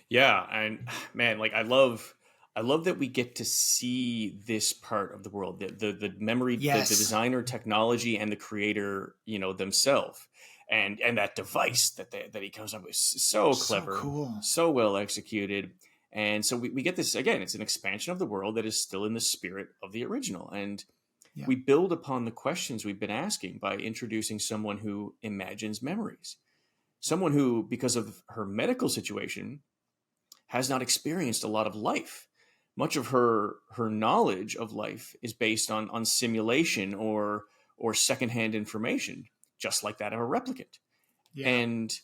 Yeah, and man, like I love that we get to see this part of the world, the memory, the Yes. designer, technology, and the creator, themselves, and that device that he comes up with, so So clever, cool. so well executed. And so we get this again. It's an expansion of the world that is still in the spirit of the original, and Yeah. we build upon the questions we've been asking by introducing someone who imagines memories, someone who, because of her medical situation, has not experienced a lot of life. Much of her knowledge of life is based on simulation or secondhand information, just like that of a replicant. Yeah. And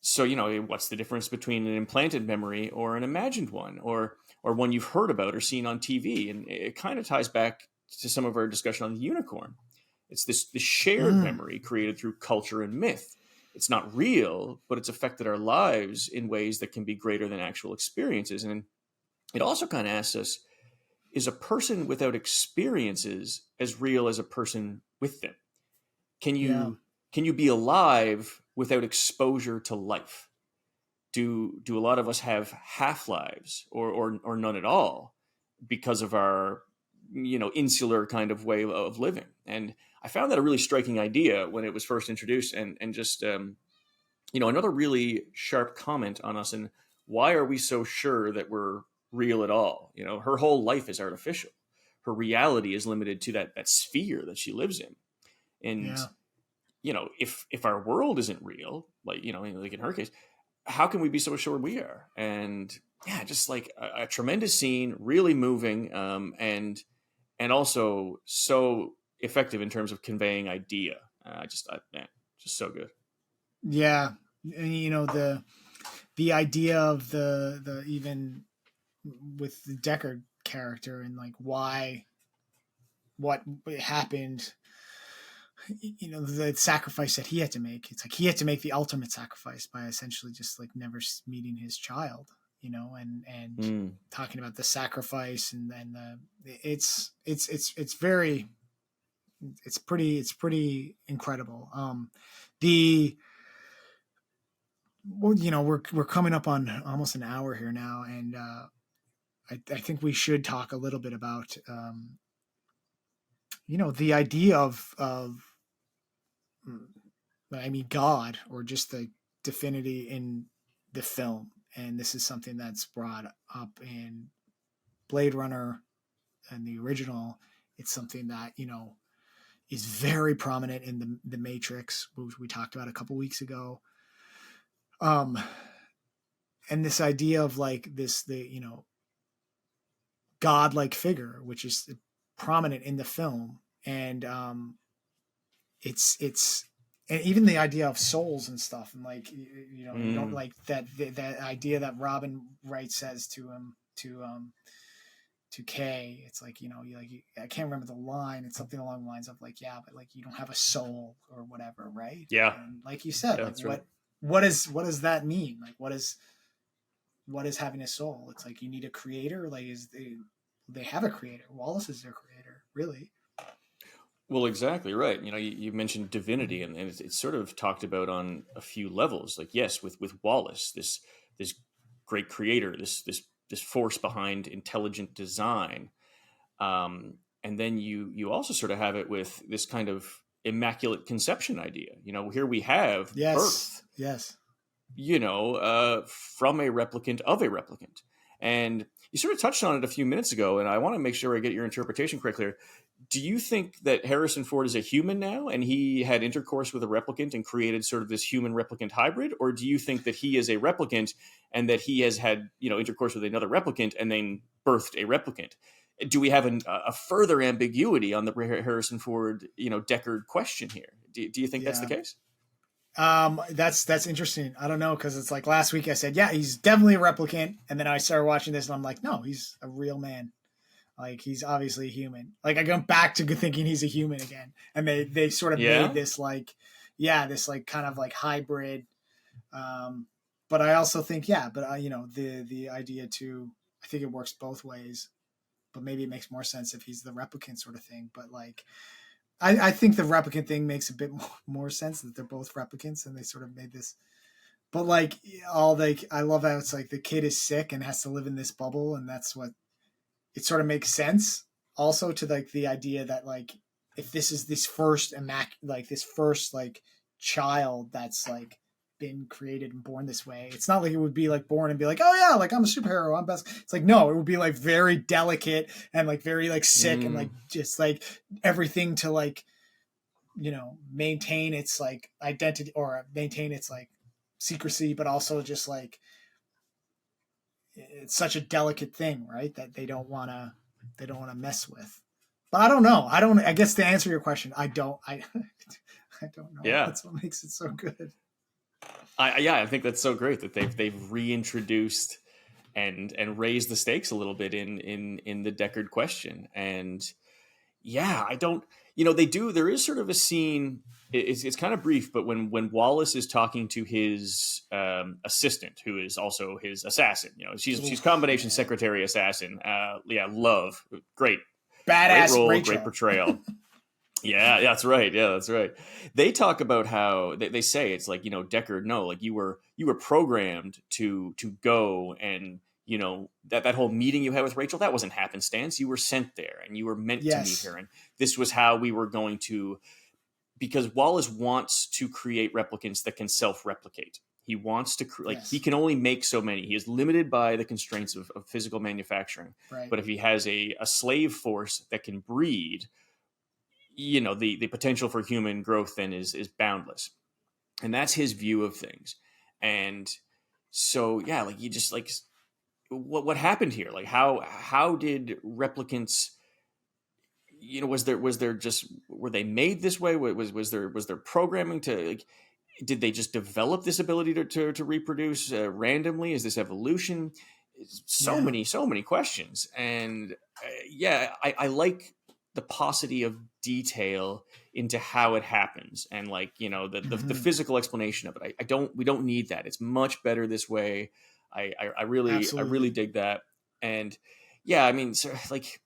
so, what's the difference between an implanted memory or an imagined one, or one you've heard about or seen on TV? And it kind of ties back to some of our discussion on the unicorn. It's this shared memory created through culture and myth. It's not real, but it's affected our lives in ways that can be greater than actual experiences. And it also kind of asks us, is a person without experiences as real as a person with them? Can Yeah. you be alive without exposure to life? Do a lot of us have half lives, or none at all, because of our insular kind of way of living? And I found that a really striking idea when it was first introduced, and just another really sharp comment on us, and why are we so sure that we're real at all? Her whole life is artificial. Her reality is limited to that sphere that she lives in. And Yeah. if our world isn't real, like like in her case, how can we be so sure we are? And yeah, just like a tremendous scene, really moving, and also so effective in terms of conveying idea. Man, just so good. Yeah. And the idea of the even with the Deckard character, and like what happened, the sacrifice that he had to make. It's like he had to make the ultimate sacrifice by essentially just like never meeting his child, and talking about the sacrifice, and the it's very, it's pretty incredible. The well, we're coming up on almost an hour here now, and I think we should talk a little bit about the idea of I mean, God, or just the divinity in the film. And this is something that's brought up in Blade Runner and the original. It's something that, is very prominent in the Matrix, which we talked about a couple weeks ago. Um, and this idea of like the godlike figure, which is prominent in the film, and it's and even the idea of souls and stuff, and like you don't Mm, like that idea that Robin Wright says to him to Kay. It's like I can't remember the line. It's something along the lines of like, yeah, but like you don't have a soul or whatever, right? yeah, And like you said, yeah, like that's right. what does that mean? Like what is having a soul? It's like you need a creator. Like they have a creator. Wallace is their creator, really. Well, exactly right. You mentioned divinity, and it's sort of talked about on a few levels. Like, yes, with Wallace, this great creator, this force behind intelligent design, and then you also sort of have it with this kind of immaculate conception idea. Here we have Yes, birth, yes, from a replicant of a replicant. And you sort of touched on it a few minutes ago, and I want to make sure I get your interpretation correct here. Do you think that Harrison Ford is a human now and he had intercourse with a replicant and created sort of this human replicant hybrid? Or do you think that he is a replicant and that he has had, intercourse with another replicant and then birthed a replicant? Do we have a further ambiguity on the Harrison Ford, Deckard question here? Do you think that's the yeah. case? That's interesting. I don't know, because it's like last week I said, yeah, he's definitely a replicant, and then I started watching this and I'm like, no, he's a real man. Like he's obviously human. Like I go back to thinking he's a human again, and they sort of made Yeah. this like, yeah, this like kind of like hybrid. Um, but I also think, yeah, but the idea too. I think it works both ways, but maybe it makes more sense if he's the replicant sort of thing. But like, I think the replicant thing makes a bit more sense that they're both replicants and they sort of made this. But like I love how it's like the kid is sick and has to live in this bubble, and that's what it sort of makes sense. Also to like the idea that like if this is this first like child that's like been created and born this way, it's not like it would be like born and be like, oh yeah, like I'm a superhero, I'm best. It's like no, it would be like very delicate and like very like sick and like Mm, just like everything to like maintain its like identity or maintain its like secrecy, but also just like it's such a delicate thing, right? That they don't want to mess with. But I don't know. I guess to answer your question, I don't know. yeah. That's what makes it so good. I think that's so great that they've reintroduced and raised the stakes a little bit in the Deckard question. And yeah, I don't, they do. There is sort of a scene. It's kind of brief, but when Wallace is talking to his assistant, who is also his assassin, she's Oof, combination yeah. secretary assassin. Yeah, love, great, great Badass role, great Rachel. portrayal. Yeah, that's right. Yeah, that's right. They talk about how they say it's like, Deckard, no, like you were programmed to go and that whole meeting you had with Rachel, that wasn't happenstance. You were sent there and you were meant to meet Yes. her, and this was how we were going to, because Wallace wants to create replicants that can self-replicate. He wants to like he Yes. can only make so many. He is limited by the constraints of physical manufacturing. Right. But if he has a slave force that can breed, the potential for human growth then is boundless, and that's his view of things. And so yeah, like you just like what happened here, like how did replicants, was there just, were they made this way, was there programming to like, did they just develop this ability to reproduce randomly? Is this evolution? So Yeah. many, so many questions. And yeah, I like the paucity of detail into how it happens, and like the Hmm. physical explanation of it. I don't we don't need that. It's much better this way. I really Absolutely. dig that. And yeah, I mean, so, like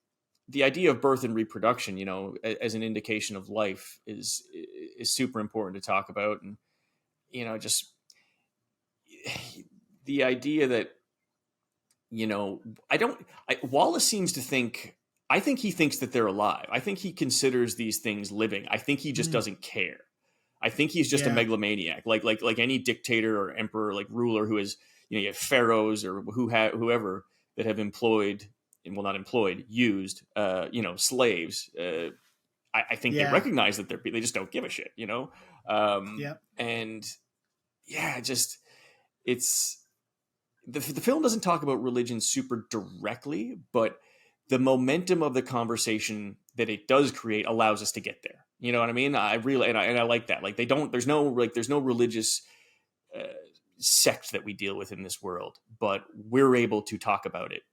the idea of birth and reproduction, as an indication of life is super important to talk about. And just the idea that you know I don't Wallace seems to think, I think he thinks that they're alive. I think he considers these things living. I think he just Mm. doesn't care. I think he's just a Yeah. megalomaniac, like any dictator or emperor, like ruler who is, you have pharaohs or whoever that have employed, and well, not employed, used, slaves. I think they Yeah. recognize that they just don't give a shit, Yeah. and yeah, just it's the film doesn't talk about religion super directly, but the momentum of the conversation that it does create allows us to get there. You know what I mean? I really and I like that. Like they don't. There's no religious uh, sect that we deal with in this world, but we're able to talk about it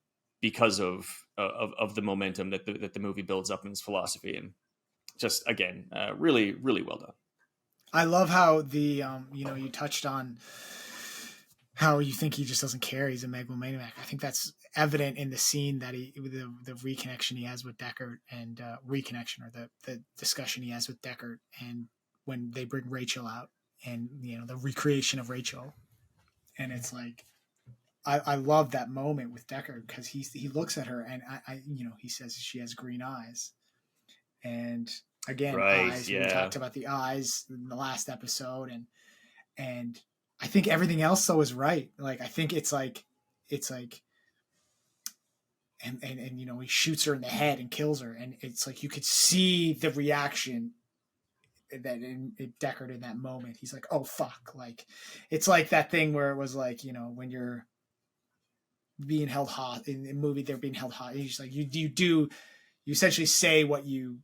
because of the momentum that the movie builds up in its philosophy, and just again, really really well done. I love how you touched on how you think he just doesn't care. He's a megalomaniac. I think that's evident in the scene that the reconnection he has with Deckard and reconnection, or the discussion he has with Deckard, and when they bring Rachel out, and the recreation of Rachel, and it's like I love that moment with Deckard because he looks at her and he says she has green eyes, and again Right? eyes. We Yeah. talked about the eyes in the last episode, and I think everything else though is right. Like I think it's like and he shoots her in the head and kills her, and it's like you could see the reaction that in Deckard in that moment. He's like, oh fuck. Like it's like that thing where it was like, when you're being held hot in a movie, they're being held hot. He's like, you essentially say what you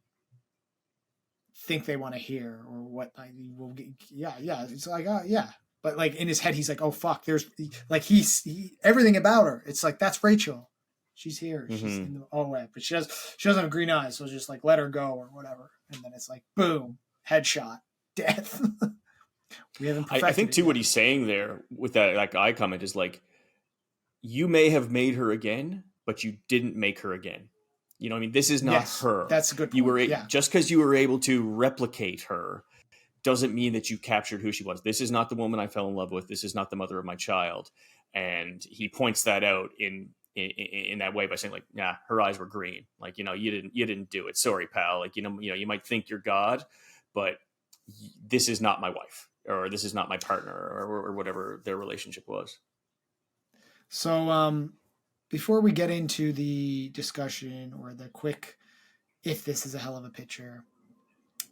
think they want to hear, or what you will get. Yeah. It's like, yeah. But like in his head, he's like, oh fuck. There's like everything about her. It's like, that's Rachel. She's here. She's in the way, but she doesn't have green eyes, so just like let her go or whatever. And then it's like boom, headshot, death. We haven't perfected I think too it what he's saying there with that eye comment is like, you may have made her again, but you didn't make her again. You know what I mean? This is not Yes, her. that's a good point. You were Yeah. just because you were able to replicate her doesn't mean that you captured who she was. This is not the woman I fell in love with. This is not the mother of my child. And he points that out in that way by saying like, yeah, her eyes were green. Like, you didn't do it. Sorry, pal. Like, you might think you're God, but this is not my wife, or this is not my partner, or whatever their relationship was. So before we get into the discussion or the quick, if this is a hell of a picture,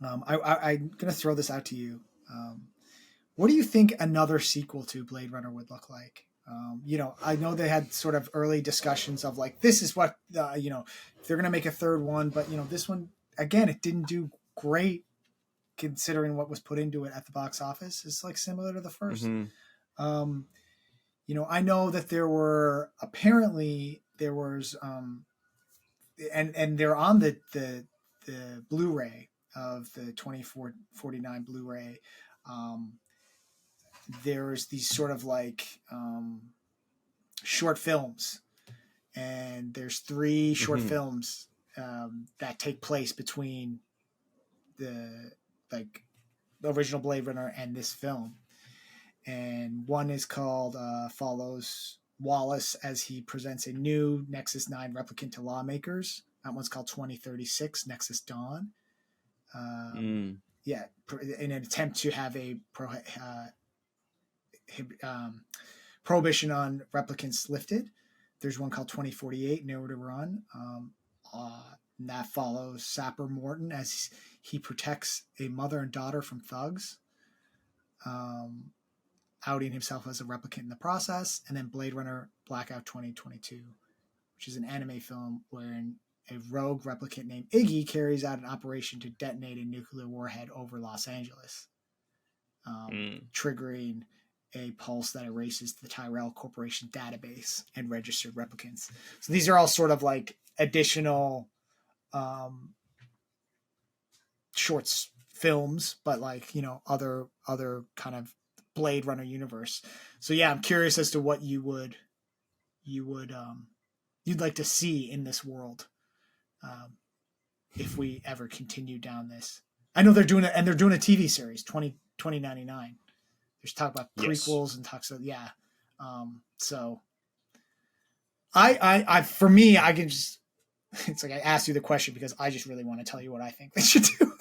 I'm going to throw this out to you. What do you think another sequel to Blade Runner would look like? I know they had sort of early discussions of like, this is what, they're going to make a third one, but this one, again, it didn't do great considering what was put into it at the box office. It's like similar to the first. I know that there was, and they're on the Blu-ray of the 2049 Blu-ray. There's these sort of like short films, and there's 3 short films that take place between the original Blade Runner and this film. And one is called follows Wallace as he presents a new Nexus 9 replicant to lawmakers. That one's called 2036 Nexus Dawn. Yeah, in an attempt to have a prohibition on replicants lifted. There's one called 2048 Nowhere to Run. And that follows Sapper Morton as he protects a mother and daughter from thugs. Outing himself as a replicant in the process. And then Blade Runner Blackout 2022, which is an anime film wherein a rogue replicant named Iggy carries out an operation to detonate a nuclear warhead over Los Angeles, triggering a pulse that erases the Tyrell Corporation database and registered replicants. So these are all sort of like additional shorts films, but like, other kind of Blade Runner universe. So yeah, I'm curious as to what you'd like to see in this world if we ever continue down this. I know they're doing it, and they're doing a TV series 2099. There's talk about prequels and talks about so I for me, I can just, it's like I asked you the question because I just really want to tell you what I think they should do.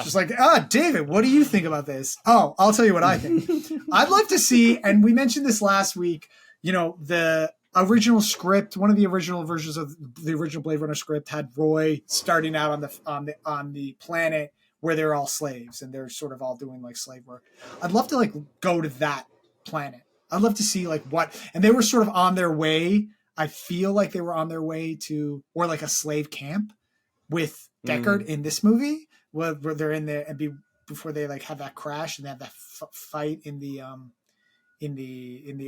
Just like, David, what do you think about this? Oh, I'll tell you what I think. I'd like to see, and we mentioned this last week, the original script, one of the original versions of the original Blade Runner script had Roy starting out on the planet where they're all slaves and they're sort of all doing like slave work. I'd love to like go to that planet. I'd love to see like what, and they were sort of on their way I feel like they were on their way to, or like a slave camp with Deckard in this movie, where they're in there and before they like have that crash and they have that fight in the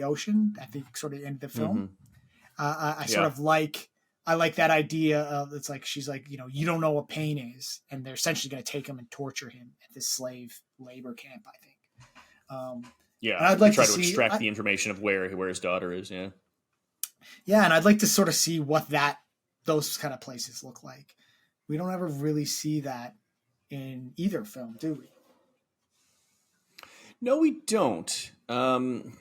ocean. I think sort of end the film. Mm-hmm. I sort Yeah. of like. I like that idea of it's like she's like, you don't know what pain is, and they're essentially going to take him and torture him at this slave labor camp. I think. And Yeah. I'd To like to try to see, extract the information of where his daughter is. Yeah. yeah, and I'd like to sort of see what those kind of places look like. We don't ever really see that in either film, do we? No, we don't. It's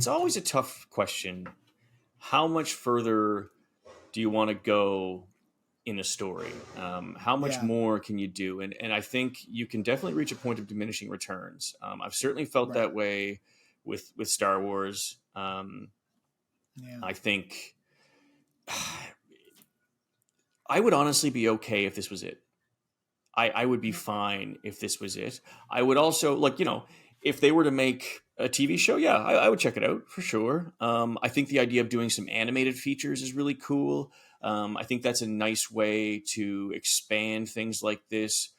always a tough question. How much further do you want to go in a story? How much Yeah, more can you do? And I think you can definitely reach a point of diminishing returns. I've certainly felt right. that way with Star Wars. Yeah, I think I would honestly be okay if this was it. I would be fine if this was it. I would also if they were to make a TV show, yeah, I would check it out for sure. I think the idea of doing some animated features is really cool. I think that's a nice way to expand things like this.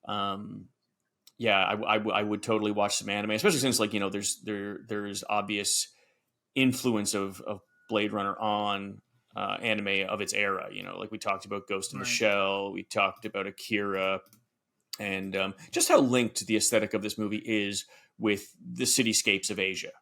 Um, yeah, I would totally watch some anime, especially since there's obvious influence of Blade Runner on anime of its era. Like we talked about Ghost in the right. Shell, we talked about Akira, and just how linked the aesthetic of this movie is with the cityscapes of Asia.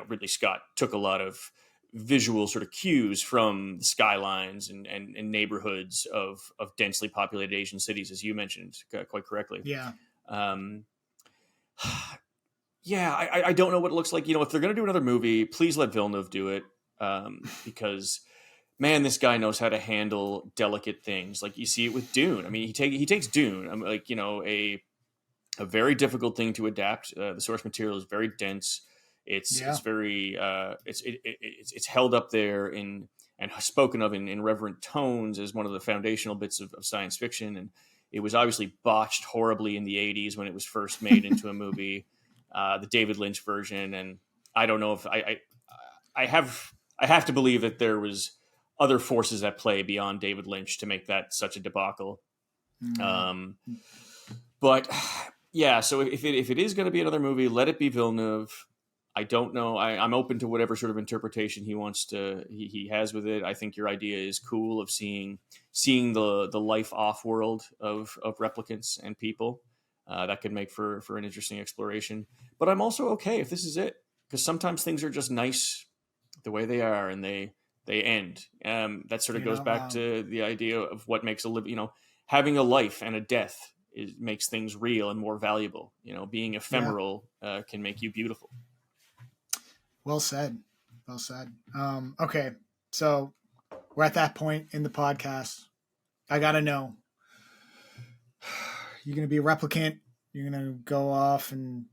Ridley Scott took a lot of visual sort of cues from the skylines and neighborhoods of densely populated Asian cities, as you mentioned quite correctly. Yeah, Um, yeah, I don't know what it looks like. If they're going to do another movie, please let Villeneuve do it, because man, this guy knows how to handle delicate things. Like you see it with Dune. I mean, he takes Dune, a very difficult thing to adapt. The source material is very dense. It's yeah, very it's held up there and spoken of in reverent tones as one of the foundational bits of science fiction. And it was obviously botched horribly in the '80s when it was first made into a movie, the David Lynch version. And I don't know if I have to believe that there was other forces at play beyond David Lynch to make that such a debacle. yeah, Um, but yeah, so if it is going to be another movie, let it be Villeneuve. I don't know. I'm open to whatever sort of interpretation he has with it. I think your idea is cool of seeing the life off world of replicants and people. That could make for an interesting exploration. But I'm also okay if this is it, because sometimes things are just nice the way they are and they end. That sort of goes back to the idea of what makes a live. Having a life and a death makes things real and more valuable. Being yeah. ephemeral can make you beautiful. Well said. Well said. Okay, so we're at that point in the podcast. I gotta know. You're gonna be a replicant. You're gonna go off and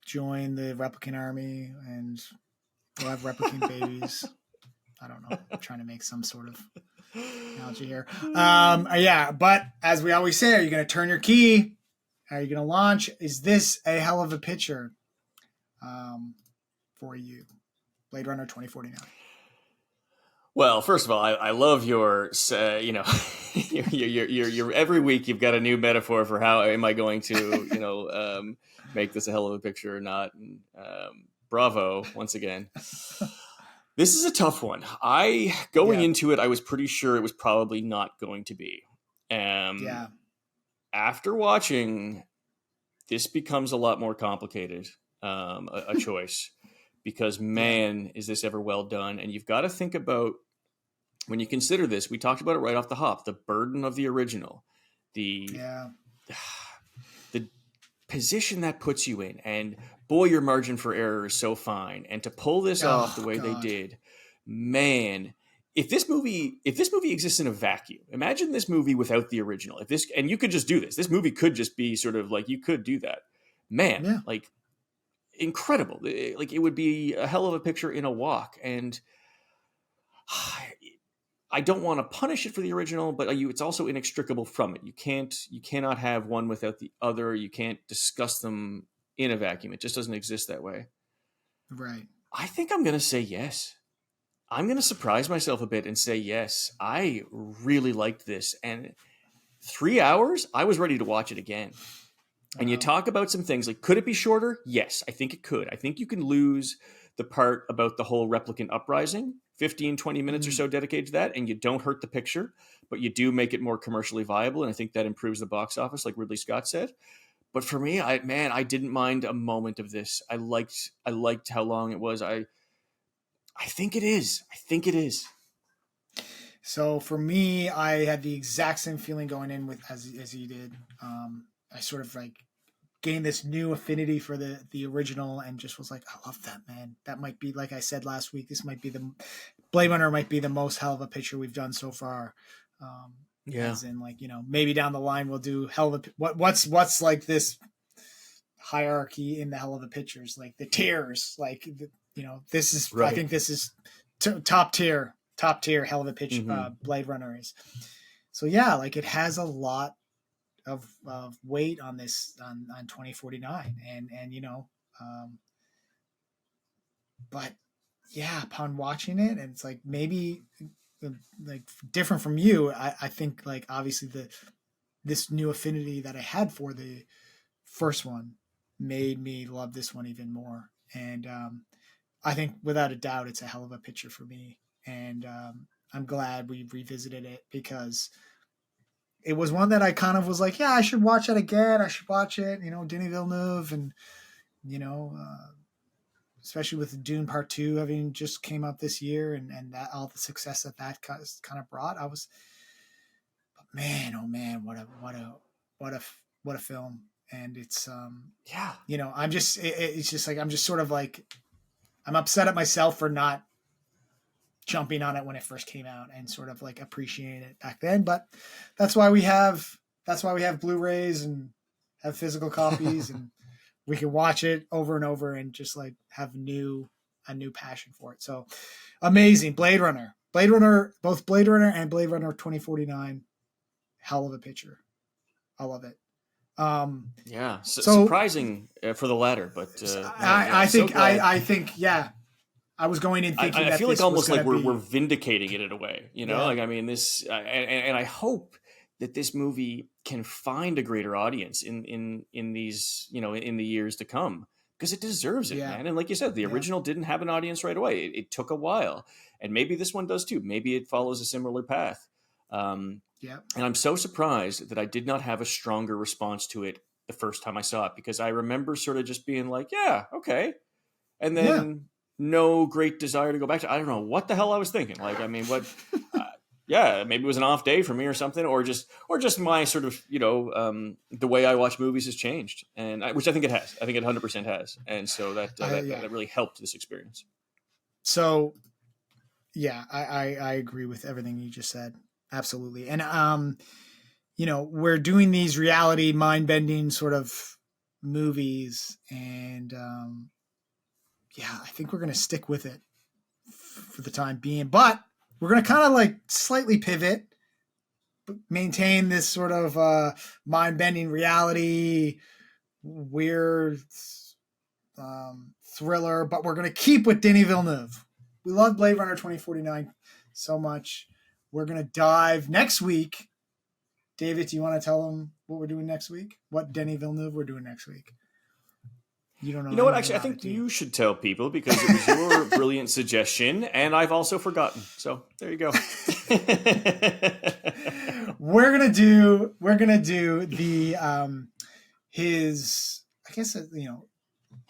join the replicant army, and we'll have replicant babies. I don't know. I'm trying to make some sort of analogy here. Yeah, but as we always say, are you gonna turn your key? Are you gonna launch? Is this a hell of a picture for you? Blade Runner 2049. Well, first of all, I love your, your every week you've got a new metaphor for how am I going to, make this a hell of a picture or not. And, bravo once again. This is a tough one. Going Yeah. into it, I was pretty sure it was probably not going to be. Yeah. After watching, this becomes a lot more complicated, a choice. Because Yeah. man, is this ever well done. And you've got to think about, when you consider this, we talked about it right off the hop, the burden of the original, the Yeah. the position that puts you in, and boy, your margin for error is so fine. And to pull this off the Oh way they God. did, man, if this movie exists in a vacuum, imagine this movie without the original. And you could just do this. This movie could just be sort of like, you could do that. Man, Yeah. like, incredible. Like, it would be a hell of a picture in a walk. And I don't want to punish it for the original, but it's also inextricable from it. You cannot have one without the other. You can't discuss them in a vacuum. It just doesn't exist that way. Right. I think I'm going to say yes. I'm going to surprise myself a bit and say yes. I really liked this, and 3 hours, I was ready to watch it again. And you Wow. talk about some things like, could it be shorter? Yes, I think it could. I think you can lose the part about the whole replicant uprising, 15, 20 minutes or Mm. so dedicated to that, and you don't hurt the picture, but you do make it more commercially viable. And I think that improves the box office, like Ridley Scott said. But for me, I didn't mind a moment of this. I liked how long it was. I think it is. I think it is. So for me, I had the exact same feeling going in with as you did. I sort of like gained this new affinity for the original and just was like, I love that, man. That might be, like I said last week, this might be the Blade Runner might be the most hell of a picture we've done so far. Um, Yeah. as in, like, maybe down the line we'll do hell of a what's like this hierarchy in the hell of a pictures, like the tiers, like this is, I Right. think this is top tier hell of a pitch. Mm-hmm. Blade Runner is. So yeah, like it has a lot of weight on this on 2049, and but yeah, upon watching it, and it's like maybe like different from you, I think like obviously this new affinity that I had for the first one made me love this one even more. And I think without a doubt, it's a hell of a picture for me. And I'm glad we revisited it because it was one that I kind of was like, yeah, I should watch it again. I should watch it. Denis Villeneuve, and you know, especially with Dune Part Two having just came out this year, and that all the success that kind of brought. I was, but man, oh man, what a what a film. And it's Yeah. I'm just it's just like I'm just sort of like I'm upset at myself for not jumping on it when it first came out and sort of like appreciating it back then. But that's why we have Blu-rays and have physical copies, and we can watch it over and over and just like have a new passion for it. So amazing. Blade Runner, both Blade Runner and Blade Runner 2049, hell of a picture. I love it. Yeah. So Surprising for the latter, but man, yeah. So glad. I think, yeah, I was going in thinking I that feel like this was almost going like to we're be, vindicating it in a way, yeah, Like I mean, this, and I hope that this movie can find a greater audience in these, in the years to come, because it deserves it, yeah, man. And like you said, the yeah, original didn't have an audience right away. It took a while, and maybe this one does too. Maybe it follows a similar path. Um, yeah, and I'm so surprised that I did not have a stronger response to it the first time I saw it, because I remember sort of just being like, yeah, okay, and yeah. then no great desire to go back to. I don't know what the hell I was thinking. Like, I mean, what? Uh, yeah, maybe it was an off day for me or something, or just my sort of the way I watch movies has changed, and which I think it has. I think it 100% has, and so Yeah. that really helped this experience. So yeah, I agree with everything you just said. Absolutely. And we're doing these reality mind bending sort of movies, and yeah, I think we're gonna stick with it for the time being. But we're gonna kind of like slightly pivot, maintain this sort of mind bending reality, weird thriller, but we're gonna keep with Denis Villeneuve. We love Blade Runner 2049 so much. We're gonna dive next week. David, do you want to tell them what we're doing next week? What Denis Villeneuve we're doing next week? You don't You know know what? anything Actually, I about it, think do you? you should tell people, because it was your brilliant suggestion, and I've also forgotten. So there you go. We're gonna do the his, I guess,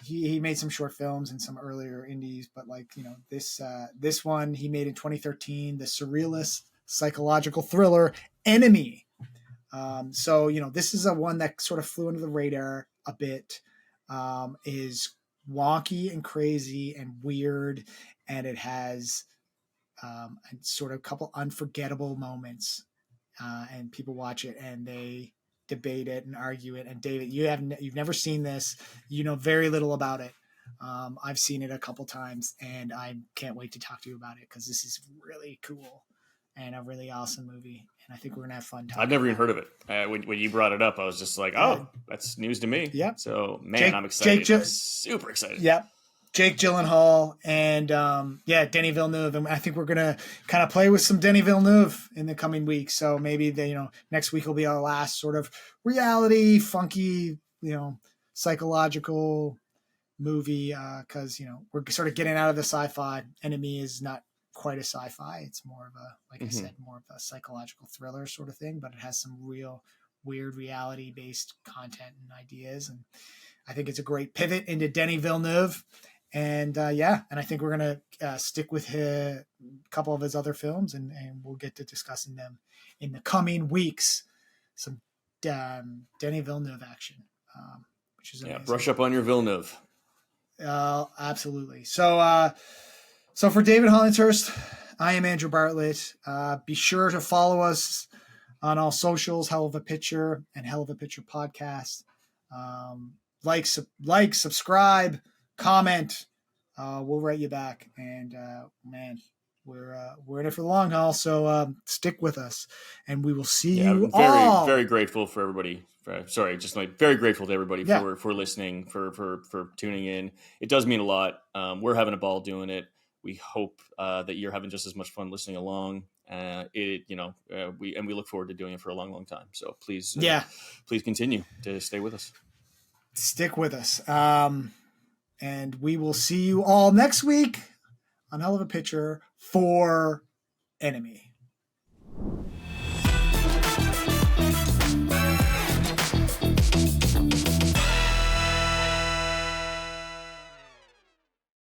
he made some short films and some earlier indies, but like this one he made in 2013, the surrealist psychological thriller Enemy. So this is a one that sort of flew under the radar a bit. Is wonky and crazy and weird, and it has sort of a couple unforgettable moments, and people watch it and they debate it and argue it. And David, you've never seen this, you know very little about it. I've seen it a couple times, and I can't wait to talk to you about it because this is really cool and a really awesome movie. And I think we're gonna have fun I've talking never even about heard it. of it. When you brought it up, I was just like, Yeah, oh, that's news to me. yep. So, man, Jake, I'm Jake, excited. I'm super excited. yep. Jake Gyllenhaal and Denis Villeneuve, and I think we're gonna kind of play with some Denis Villeneuve in the coming weeks. So maybe next week will be our last sort of reality, funky, psychological movie because we're sort of getting out of the sci-fi. Enemy is not quite a sci-fi; it's more of a, like I said, more of a psychological thriller sort of thing, but it has some real weird reality-based content and ideas, and I think it's a great pivot into Denis Villeneuve. And and I think we're going to stick with a couple of his other films, and we'll get to discussing them in the coming weeks. Some Denis Villeneuve action, which is amazing. Brush up on your Villeneuve. Absolutely. So for David Hollandshurst, I am Andrew Bartlett. Be sure to follow us on all socials, Hell of a Picture and Hell of a Picture podcast. Like, subscribe, comment. We'll write you back. And man, we're in it for the long haul. So stick with us, and we will see you all. Very grateful for everybody. Very grateful to everybody for listening, for tuning in. It does mean a lot. We're having a ball doing it. We hope that you're having just as much fun listening along. We look forward to doing it for a long time. So please continue to stay with us. Stick with us. And we will see you all next week on Hell of a Picture for Enemy.